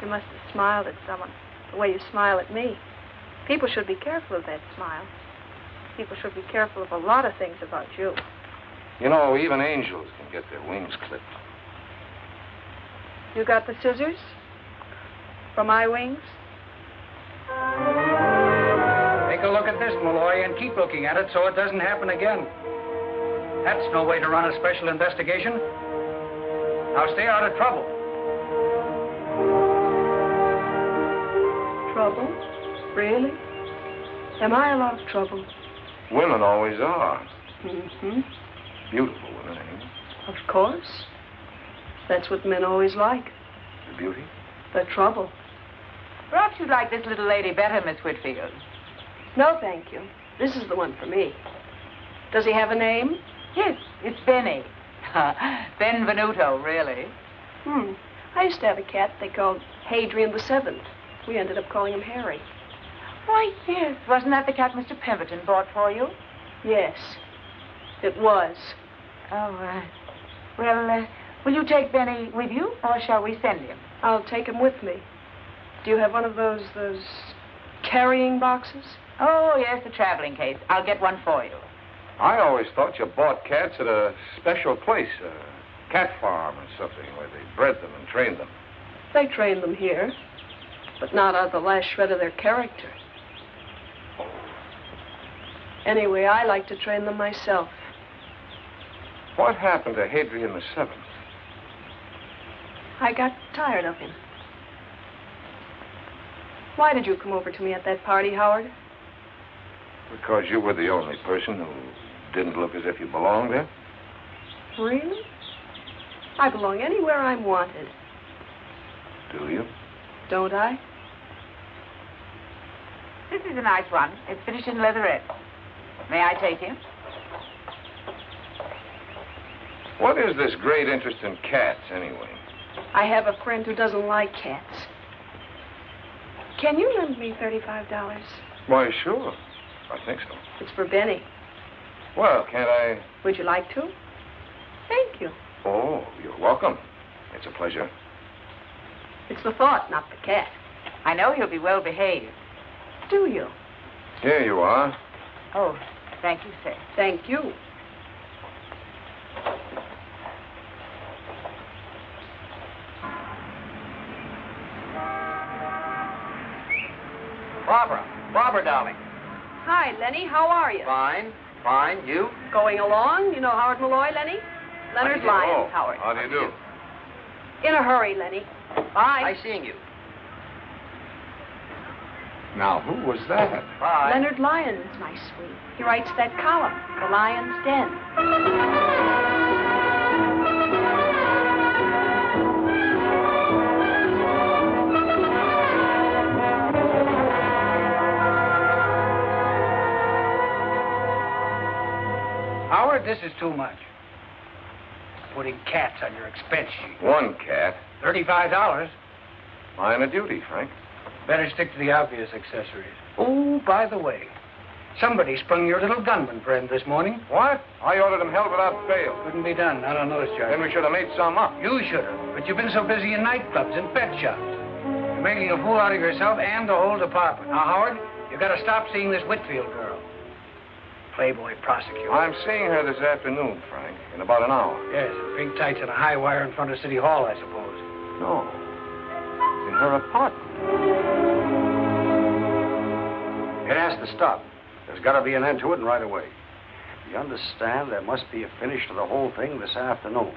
You must have smiled at someone the way you smile at me. People should be careful of that smile. People should be careful of a lot of things about you. You know, even angels can get their wings clipped. You got the scissors? For my wings? Take a look at this, Malloy, and keep looking at it so it doesn't happen again. That's no way to run a special investigation. Now stay out of trouble. Trouble? Really? Am I a lot of trouble? Women always are. Mm-hmm. Beautiful women, ain't they? Of course. That's what men always like. The beauty? The trouble. Perhaps you'd like this little lady better, Miss Whitfield. No, thank you. This is the one for me. Does he have a name? Yes, it's Benny. Benvenuto, really. I used to have a cat they called Hadrian the Seventh. We ended up calling him Harry. Why, yes. Wasn't that the cat Mr. Pemberton bought for you? Yes, it was. Oh, well, will you take Benny with you, or shall we send him? I'll take him with me. Do you have one of those carrying boxes? Oh, yes, the traveling case. I'll get one for you. I always thought you bought cats at a special place, a cat farm or something, where they bred them and trained them. They train them here, but not out of the last shred of their character. Anyway, I like to train them myself. What happened to Hadrian VII? I got tired of him. Why did you come over to me at that party, Howard? Because you were the only person who didn't look as if you belonged there? Really? I belong anywhere I'm wanted. Do you? Don't I? This is a nice one. It's finished in leatherette. May I take him? What is this great interest in cats, anyway? I have a friend who doesn't like cats. Can you lend me $35? Why, sure. I think so. It's for Benny. Well, can't I... Would you like to? Thank you. Oh, you're welcome. It's a pleasure. It's the thought, not the cat. I know he'll be well behaved. Do you? Here you are. Oh, thank you, sir. Thank you. Barbara, darling. Hi, Lenny. How are you? Fine. You? Going along. You know Howard Malloy, Lenny? Leonard Lyons, Howard. How do you do? In a hurry, Lenny. Bye. Nice seeing you. Now, who was that? Bye. Leonard Lyons, my sweet. He writes that column, The Lion's Den. Howard, this is too much. Putting cats on your expense sheet. One cat. $35. Line of duty, Frank. Better stick to the obvious accessories. Oh, by the way, somebody sprung your little gunman friend this morning. What? I ordered him held without bail. Couldn't be done, not on those charges. Then we should have made some up. You should have, but you've been so busy in nightclubs and pet shops. You're making a fool out of yourself and the whole department. Now, Howard, you got to stop seeing this Whitfield girl. Playboy prosecutor. I'm seeing her this afternoon, Frank, in about an hour. Yes, pink tights and a high wire in front of City Hall, I suppose. No. In her apartment. It has to stop. There's got to be an end to it, and right away. You understand? There must be a finish to the whole thing this afternoon.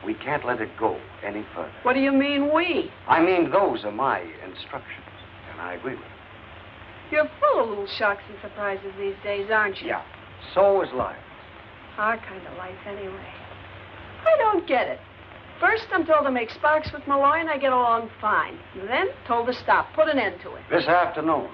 We can't let it go any further. What do you mean, we? I mean, those are my instructions, and I agree with them. You're full of little shocks and surprises these days, aren't you? Yeah. So is life. Our kind of life, anyway. I don't get it. First, I'm told to make sparks with Malloy, and I get along fine. Then, told to stop, put an end to it. This afternoon.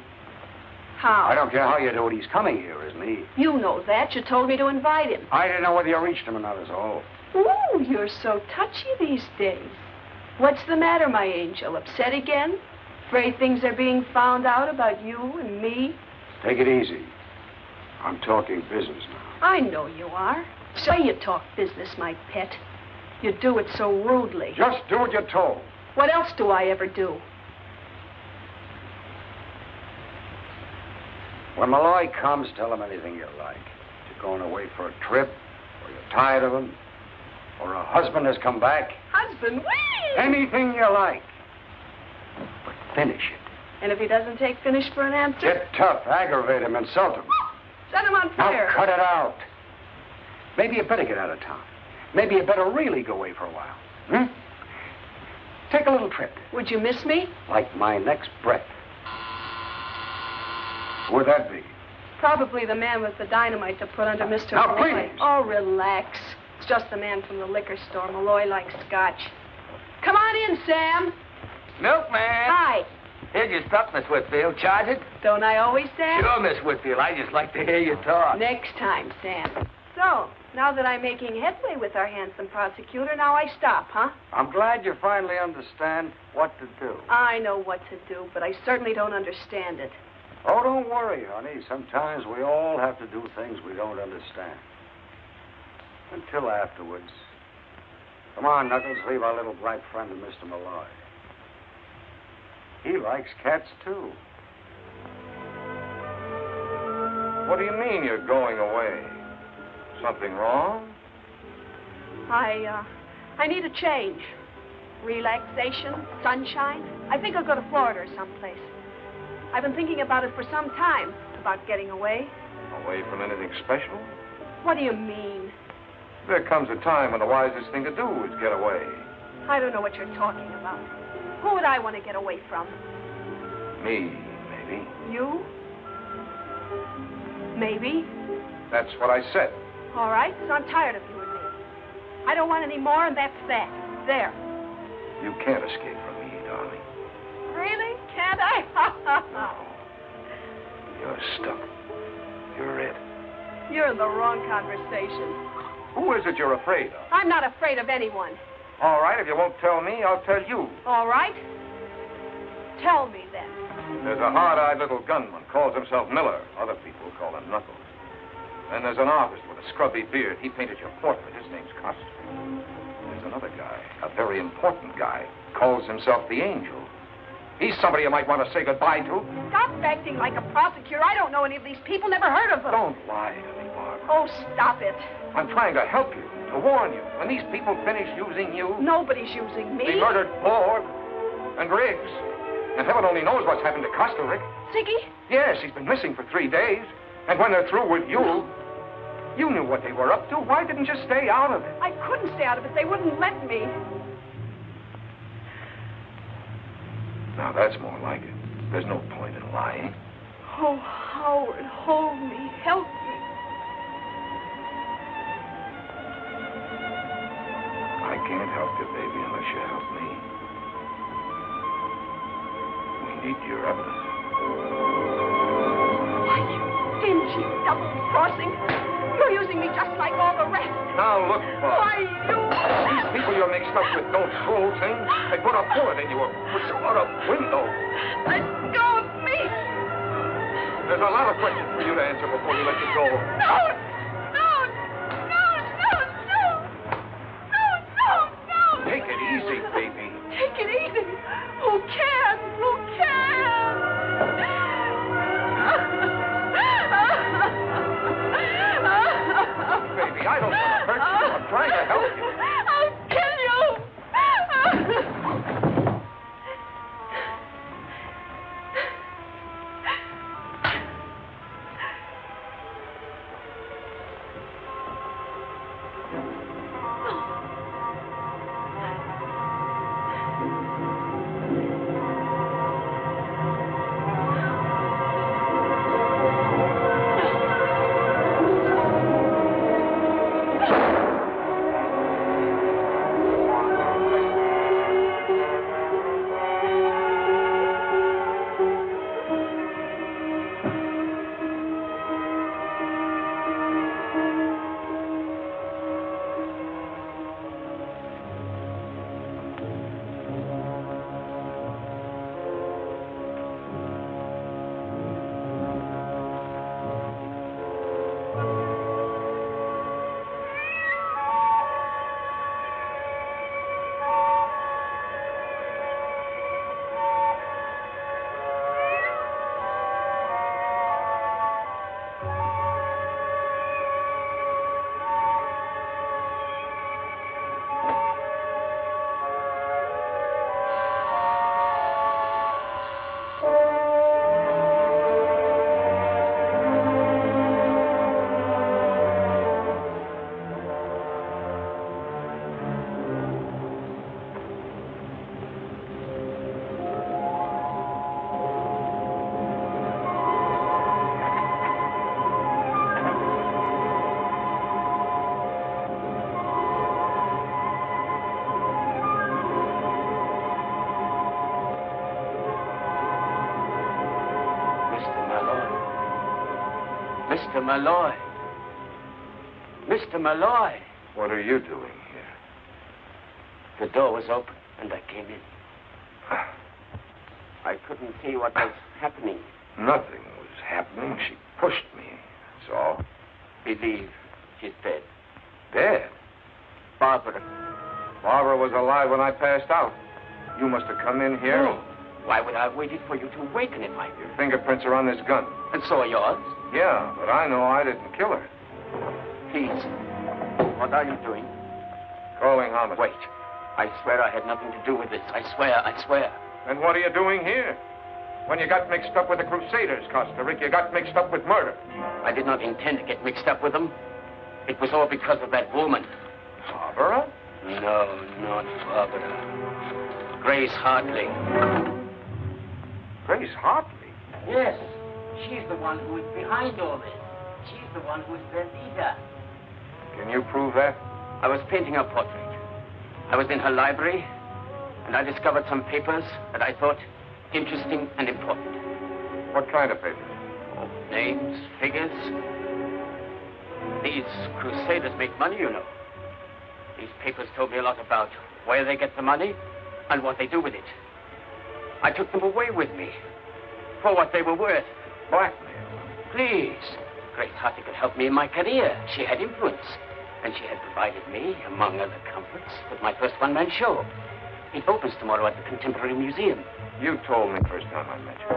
How? I don't care how you do it. He's coming here, isn't he? You know that. You told me to invite him. I didn't know whether you reached him or not, is all. Ooh, you're so touchy these days. What's the matter, my angel? Upset again? Afraid things are being found out about you and me? Take it easy. I'm talking business now. I know you are. Say you talk business, my pet. You do it so rudely. Just do what you're told. What else do I ever do? When Malloy comes, tell him anything you like. You're going away for a trip, or you're tired of him, or a husband has come back. Husband, whee! Anything you like. But finish it. And if he doesn't take finish for an answer? Get tough, aggravate him, insult him. Set him on fire. Now cut it out. Maybe you better get out of town. Maybe you better really go away for a while. Take a little trip. Would you miss me? Like my next breath. Who'd that be? Probably the man with the dynamite to put under Mr. Now, Malloy. please. Oh, relax. It's just the man from the liquor store. Malloy likes scotch. Come on in, Sam. Milkman. Hi. Here's your stuff, Miss Whitfield. Charge it? Don't I always, Sam? Sure, Miss Whitfield. I just like to hear you talk. Next time, Sam. So, now that I'm making headway with our handsome prosecutor, now I stop, huh? I'm glad you finally understand what to do. I know what to do, but I certainly don't understand it. Oh, don't worry, honey. Sometimes we all have to do things we don't understand. Until afterwards. Come on, Knuckles, leave our little black friend to Mr. Malloy. He likes cats, too. What do you mean you're going away? Something wrong? I need a change. Relaxation, sunshine. I think I'll go to Florida or someplace. I've been thinking about it for some time, about getting away. Away from anything special? What do you mean? There comes a time when the wisest thing to do is get away. I don't know what you're talking about. Who would I want to get away from? Me, maybe. You? Maybe. That's what I said. All right, so I'm tired of you and me. I don't want any more, and that's that. There. You can't escape from me, darling. Really? Can't I? No. You're stuck. You're it. You're in the wrong conversation. Who is it you're afraid of? I'm not afraid of anyone. All right, if you won't tell me, I'll tell you. All right? Tell me then. There's a hard-eyed little gunman, calls himself Miller. Other people call him Knuckles. Then there's an artist with a scrubby beard. He painted your portrait. His name's Costa. There's another guy, a very important guy, calls himself the Angel. He's somebody you might want to say goodbye to. Stop acting like a prosecutor. I don't know any of these people, never heard of them. Don't lie to me, Barbara. Oh, stop it. I'm trying to help you, to warn you. When these people finish using you... Nobody's using me. They murdered Borg and Riggs. And heaven only knows what's happened to Costa, Rick. Ziggy? Yes, he's been missing for 3 days. And when they're through with you, you knew what they were up to. Why didn't you stay out of it? I couldn't stay out of it. They wouldn't let me. Now, that's more like it. There's no point in lying. Oh, Howard, hold me. Help me. I can't help you, baby, unless you help me. We need your evidence. Why, you dingy, double-crossing. You're using me just like all the rest. Now, look, Bob. Why, you... These people you're mixed up with don't fool things. They put a bullet in you or push you out a window. Let go of me. There's a lot of questions for you to answer before you let you go. No. Take it easy, baby. Take it easy. Who can? Baby, I don't want to hurt you. I'm trying to help you. I'll kill you. Mr. Malloy. Mr. Malloy. What are you doing here? The door was open, and I came in. I couldn't see what was happening. Nothing was happening. She pushed me. That's all. Believe she's dead. Dead? Barbara. Barbara was alive when I passed out. You must have come in here. No. Why would I have waited for you to awaken if I... Your fingerprints are on this gun. And so are yours. Yeah, but I know I didn't kill her. Please. What are you doing? Calling homicide. Wait. I swear I had nothing to do with this. I swear. Then what are you doing here? When you got mixed up with the Crusaders, Costa Rica, you got mixed up with murder. I did not intend to get mixed up with them. It was all because of that woman. Barbara? No, not Barbara. Grace Hartley. Grace Hartley? Yes. She's the one who is behind all this. She's the one who is their leader. Can you prove that? I was painting her portrait. I was in her library, and I discovered some papers that I thought interesting and important. What kind of papers? Oh, names, figures. These Crusaders make money, you know. These papers told me a lot about where they get the money and what they do with it. I took them away with me for what they were worth. Blackmail? Please. Grace Hartley could help me in my career. She had influence. And she had provided me, among other comforts, with my first one-man show. It opens tomorrow at the Contemporary Museum. You told me first time I met you.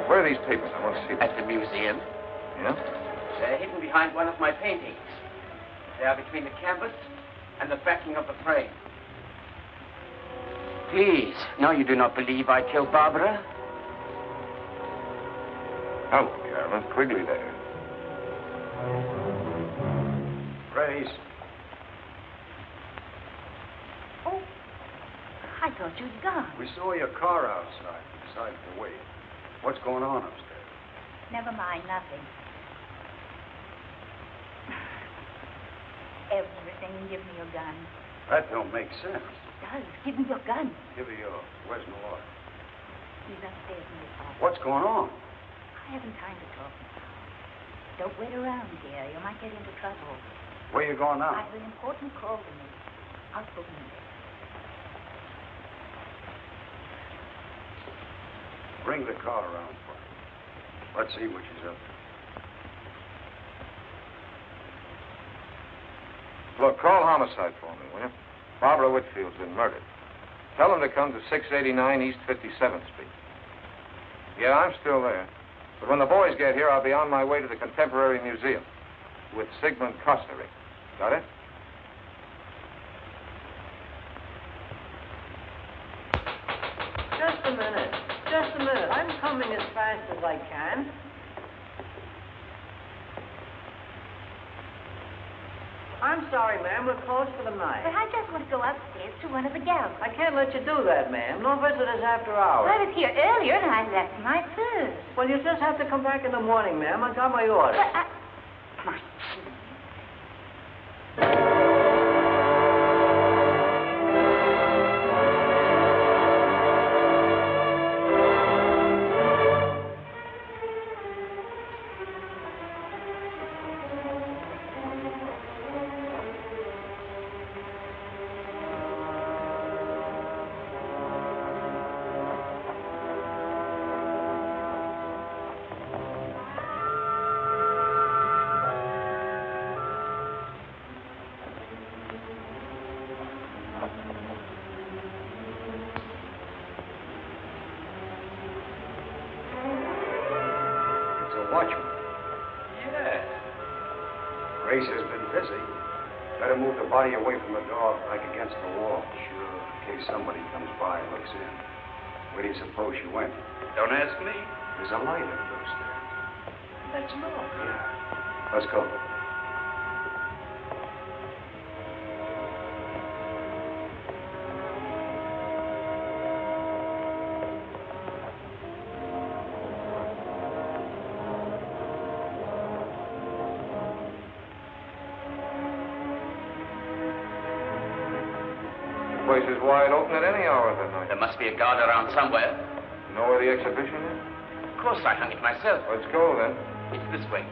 Where are these papers? I want to see them. At the museum. Yeah? They're hidden behind one of my paintings. They are between the canvas and the backing of the frame. Please, now you do not believe I killed Barbara? Hello, Carolyn. Quigley there. Grace. Oh, I thought you'd gone. We saw your car outside. We decided to wait. What's going on upstairs? Never mind, nothing. Everything. Give me your gun. That don't make sense. It does. Give me your gun. Give her yours. Where's Malloy? He's upstairs in his office. What's going on? I haven't time to talk now. Don't wait around here. You might get into trouble. Where you going now? I have an important call to make. I'll phone you later. Bring the car around for her. Let's see what she's up to. Look, call homicide for me, will you? Barbara Whitfield's been murdered. Tell them to come to 689 East 57th Street. Yeah, I'm still there. But when the boys get here, I'll be on my way to the Contemporary Museum with Sigmund Costa Rica. Got it? Just a minute. I'm coming as fast as I can. I'm sorry, ma'am. We're closed for the night. But I just want to go upstairs to one of the galleries. I can't let you do that, ma'am. No visitors after hours. I was here earlier and I left my purse. Well, you just have to come back in the morning, ma'am. I got my orders. But Watchman. Yeah. Grace has been busy. Better move the body away from the door, back against the wall. Sure. In case somebody comes by and looks in. Where do you suppose she went? Don't ask me. There's a light up those stairs. Let's look. Yeah. Let's go. The place is wide open at any hour of the night. There must be a guard around somewhere. You know where the exhibition is? Of course, I hung it myself. Let's go, then. It's this way.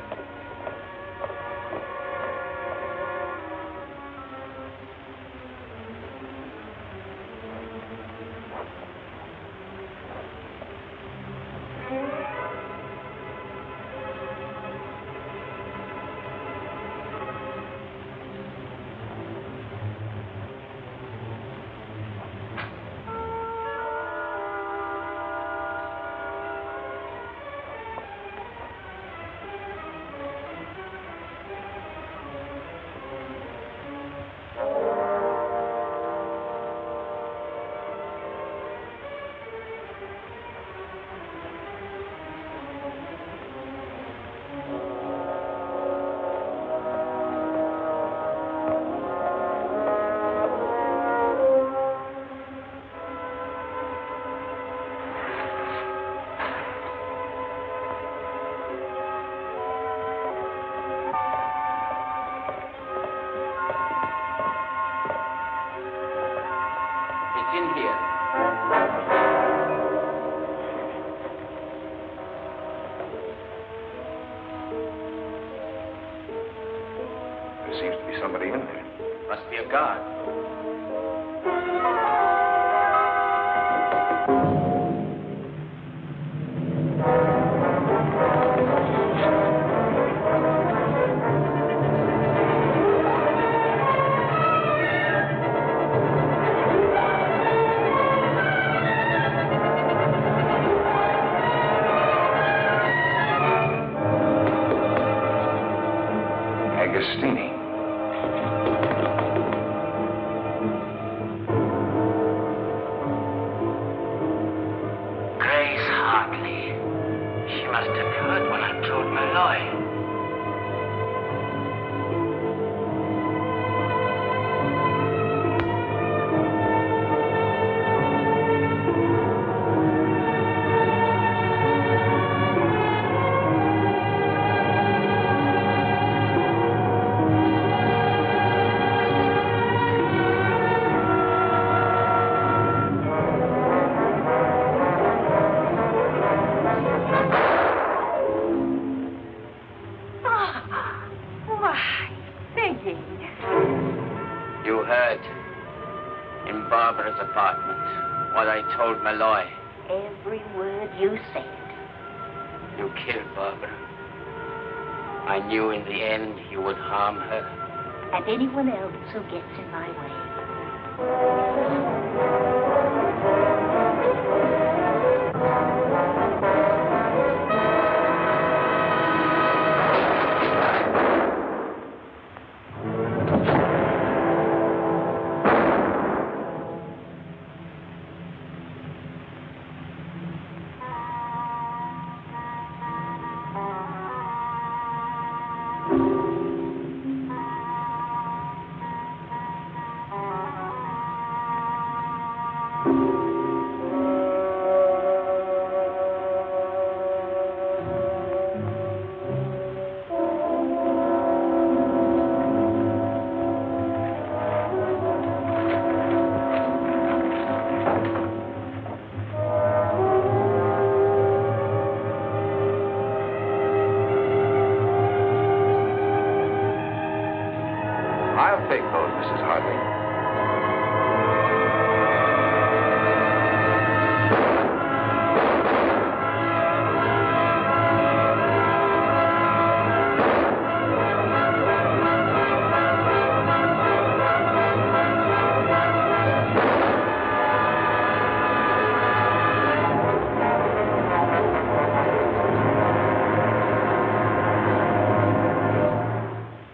in here. There seems to be somebody in there. Must be a guard. Agostini. Grace Hartley. She must have heard when I told Malloy. You heard in Barbara's apartment what I told Malloy. Every word you said. You killed Barbara. I knew in the end you would harm her. And anyone else who gets in my way. I'll take those, Mrs. Hartley.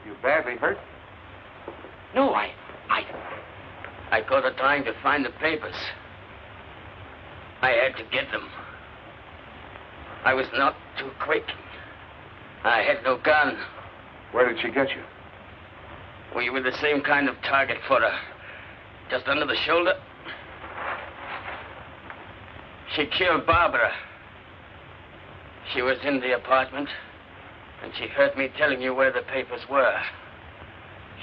You badly hurt? No, I got a time to find the papers. I had to get them. I was not too quick. I had no gun. Where did she get you? We were the same kind of target for her. Just under the shoulder. She killed Barbara. She was in the apartment, and she heard me telling you where the papers were.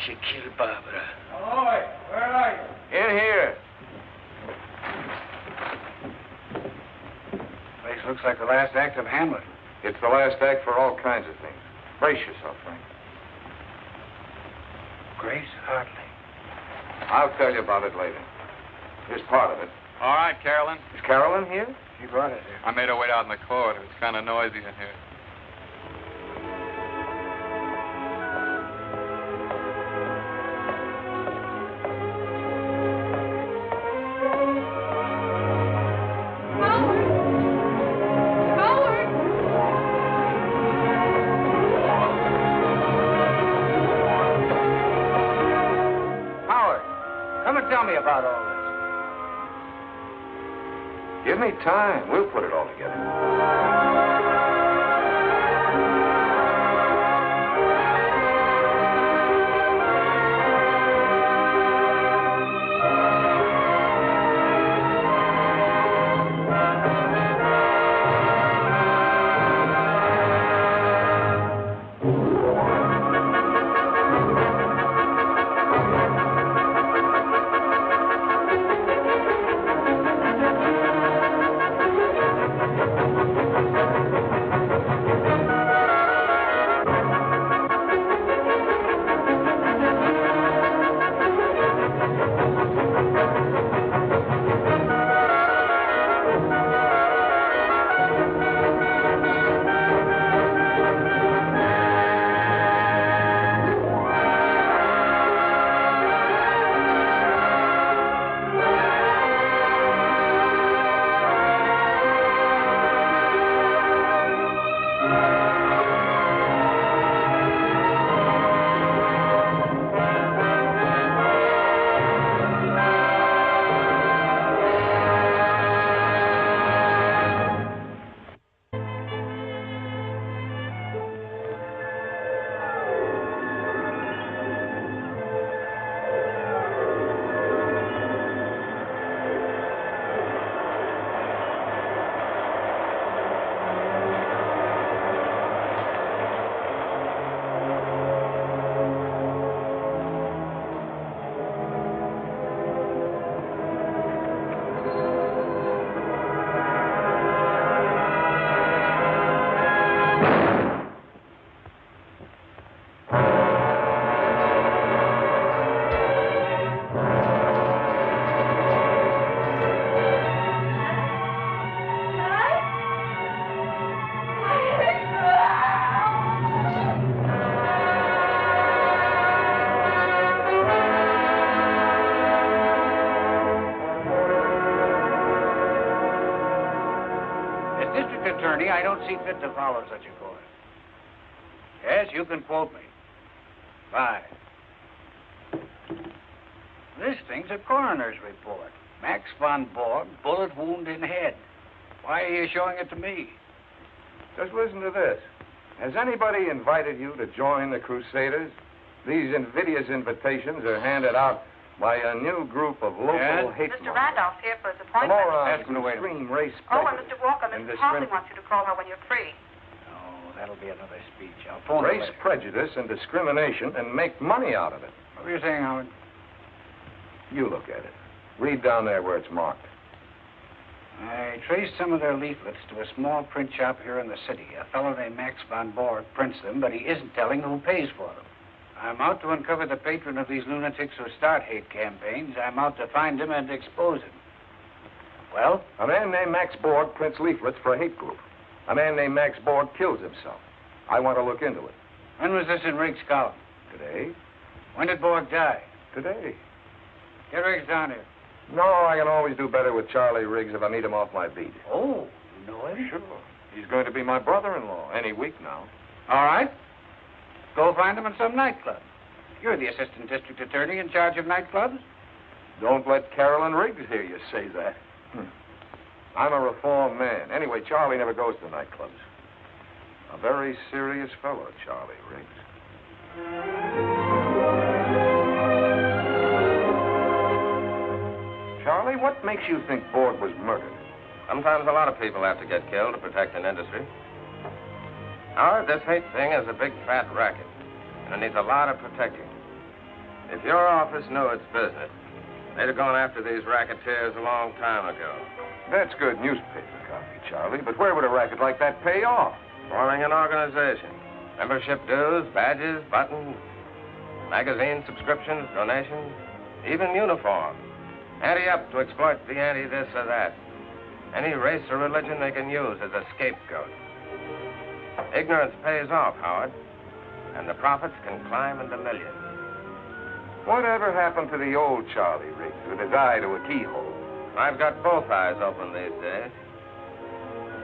She killed Barbara. Malloy, where are you? In here. Place looks like the last act of Hamlet. It's the last act for all kinds of things. Brace yourself, Frank. Grace Hartley. I'll tell you about it later. Here's part of it. All right, Carolyn. Is Carolyn here? She brought it here. I made her wait out in the corridor. It's kind of noisy in here. Tell me about all this. Give me time. We'll put it all together. attorney, I don't see fit to follow such a course. Yes, you can quote me. Bye. This thing's a coroner's report. Max von Borg, bullet wound in head. Why are you showing it to me? Just listen to this. Has anybody invited you to join the Crusaders? These invidious invitations are handed out by a new group of local hate Mr. Randolph's here for his appointment. morons who scream race Oh, and prejudice Mr. Walker, and Mrs. Hartley wants you to call her when you're free. Oh, that'll be another speech. I'll phone her race later. prejudice and discrimination and make money out of it. What were you saying, Howard? You look at it. Read down there where it's marked. I traced some of their leaflets to a small print shop here in the city. A fellow named Max von Borg prints them, but he isn't telling who pays for them. I'm out to uncover the patron of these lunatics who start hate campaigns. I'm out to find him and expose him. Well? A man named Max Borg prints leaflets for a hate group. A man named Max Borg kills himself. I want to look into it. When was this in Riggs' column? Today? When did Borg die? Today. Get Riggs down here. No, I can always do better with Charlie Riggs if I meet him off my beat. Oh, you know him? Sure. He's going to be my brother-in-law any week now. All right. Go find him in some nightclub. You're the assistant district attorney in charge of nightclubs? Don't let Carolyn Riggs hear you say that. I'm a reformed man. Anyway, Charlie never goes to nightclubs. A very serious fellow, Charlie Riggs. Charlie, what makes you think Borg was murdered? Sometimes a lot of people have to get killed to protect an industry. Howard, this hate thing is a big fat racket, and it needs a lot of protecting. If your office knew its business, they'd have gone after these racketeers a long time ago. That's good newspaper copy, Charlie, but where would a racket like that pay off? Forming an organization. Membership dues, badges, buttons, magazine subscriptions, donations, even uniforms. Anti-up to exploit the anti-this or that. Any race or religion they can use as a scapegoat. Ignorance pays off, Howard, and the profits can climb into millions. Whatever happened to the old Charlie Riggs with his eye to a keyhole? I've got both eyes open these days.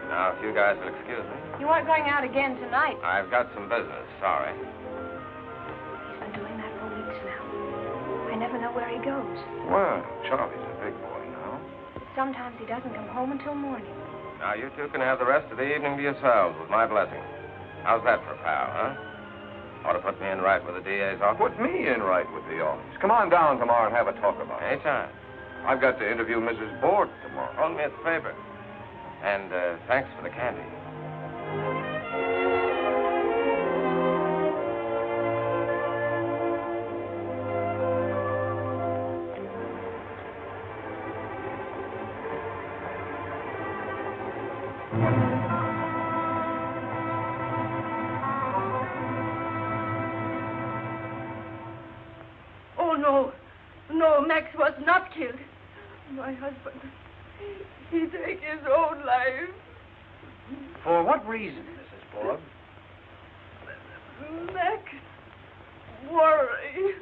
Now, if you guys will excuse me. You aren't going out again tonight. I've got some business, sorry. He's been doing that for weeks now. I never know where he goes. Well, Charlie's a big boy now. Sometimes he doesn't come home until morning. Now, you two can have the rest of the evening to yourselves with my blessing. How's that for a pal, huh? Ought to put me in right with the DA's office. Put me in right with the office. Come on down tomorrow and have a talk about it. Anytime. I've got to interview Mrs. Borg tomorrow. Hold me a favor. And thanks for the candy. Oh, no. No, Max was not killed. My husband, he took his own life. For what reason, Mrs. Borg? Max, worry.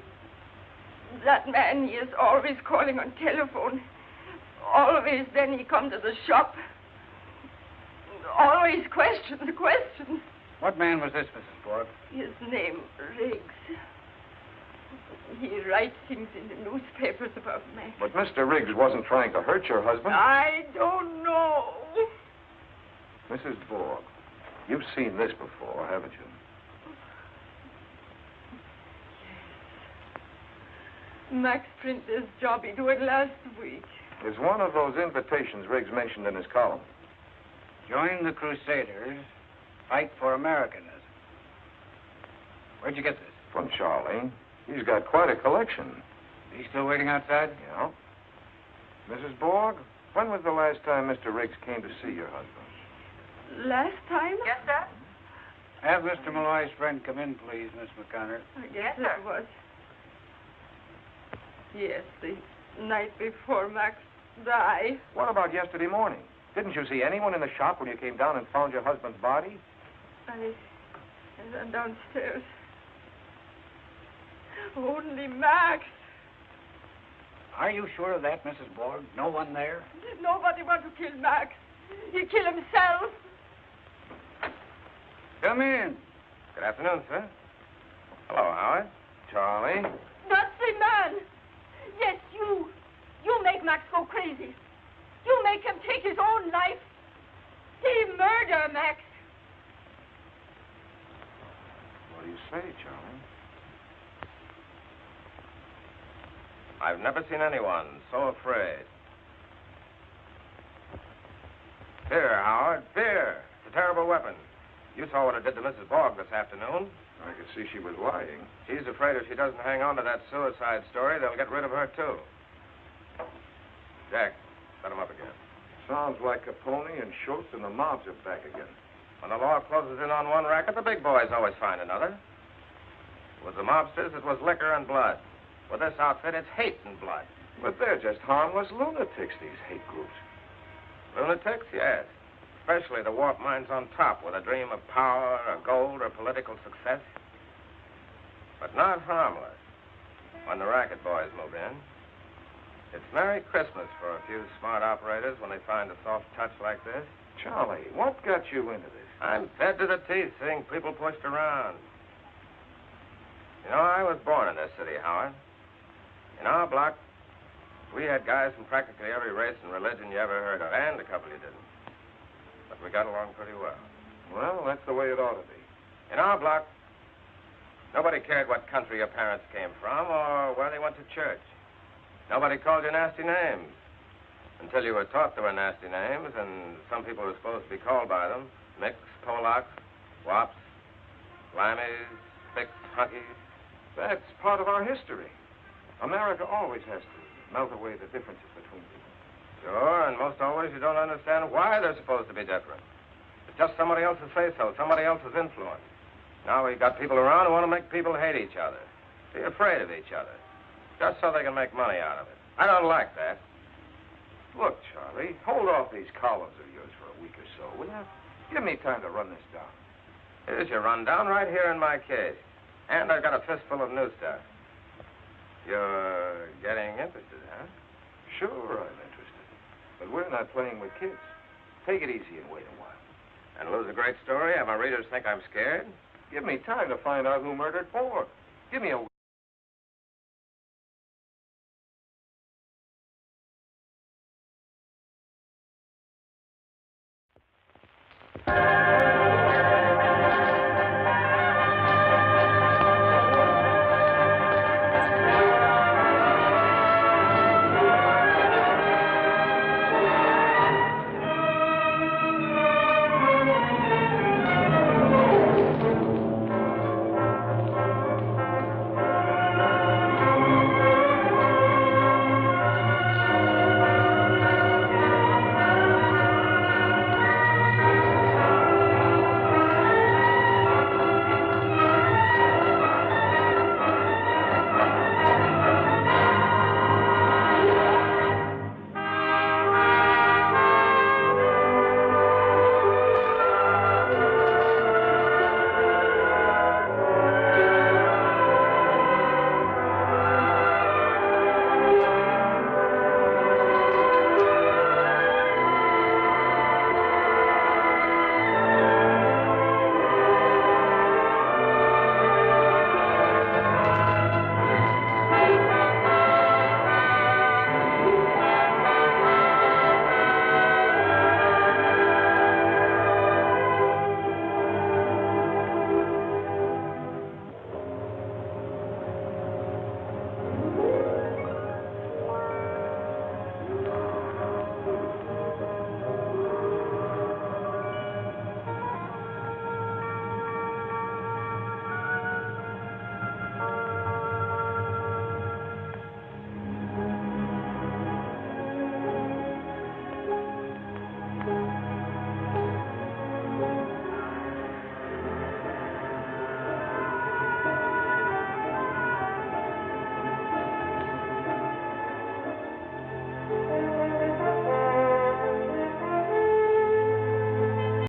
That man, he is always calling on telephone. Always, then he come to the shop. Always questions. What man was this, Mrs. Borg? His name, Riggs. He writes things in the newspapers about Max. But Mr. Riggs wasn't trying to hurt your husband. I don't know. Mrs. Borg, you've seen this before, haven't you? Max print this job. He do it last week. It's one of those invitations Riggs mentioned in his column. Join the Crusaders, fight for Americanism. Where'd you get this? From Charlie. He's got quite a collection. He's still waiting outside? Yeah. Mrs. Borg, when was the last time Mr. Riggs came to see your husband? Last time? Yes, sir? Have Mr. Malloy's friend come in, please, Miss McConnor. I guess it was. Yes, the night before Max died. What about yesterday morning? Didn't you see anyone in the shop when you came down and found your husband's body? I ran downstairs. Only Max. Are you sure of that, Mrs. Borg? No one there? Nobody want to kill Max. He kill himself. Come in. Good afternoon, sir. Hello, Howard. Charlie? Nazi man! Yes, you. You make Max go crazy. You make him take his own life. He murder Max. What do you say, Charlie? I've never seen anyone so afraid. Fear, Howard, fear. It's a terrible weapon. You saw what it did to Mrs. Borg this afternoon. I could see she was lying. She's afraid if she doesn't hang on to that suicide story, they'll get rid of her, too. Jack, set him up again. Sounds like Capone and Schultz and the mobs are back again. When the law closes in on one racket, the big boys always find another. With the mobsters, it was liquor and blood. With this outfit, it's hate and blood. But they're just harmless lunatics, these hate groups. Lunatics, yes. Especially the warped minds on top with a dream of power or gold or political success. But not harmless when the racket boys move in. It's Merry Christmas for a few smart operators when they find a soft touch like this. Charlie, what got you into this? I'm fed to the teeth seeing people pushed around. You know, I was born in this city, Howard. In our block, we had guys from practically every race and religion you ever heard of, and a couple you didn't. But we got along pretty well. Well, that's the way it ought to be. In our block, nobody cared what country your parents came from or where they went to church. Nobody called you nasty names until you were taught there were nasty names, and some people were supposed to be called by them. Micks, Polacks, Wops, Limeys, Picks, Hunkies. That's part of our history. America always has to melt away the differences between people. Sure, and most always you don't understand why they're supposed to be different. It's just somebody else's say-so, somebody else's influence. Now we've got people around who want to make people hate each other, be afraid of each other, just so they can make money out of it. I don't like that. Look, Charlie, hold off these columns of yours for a week or so, will you? Give me time to run this down. Here's your rundown right here in my case. And I've got a fistful of new stuff. You're getting interested, huh? Sure, I'm interested. But we're not playing with kids. Take it easy and wait a while. And lose a great story? Have my readers think I'm scared? Give me time to find out who murdered Borg. Give me a...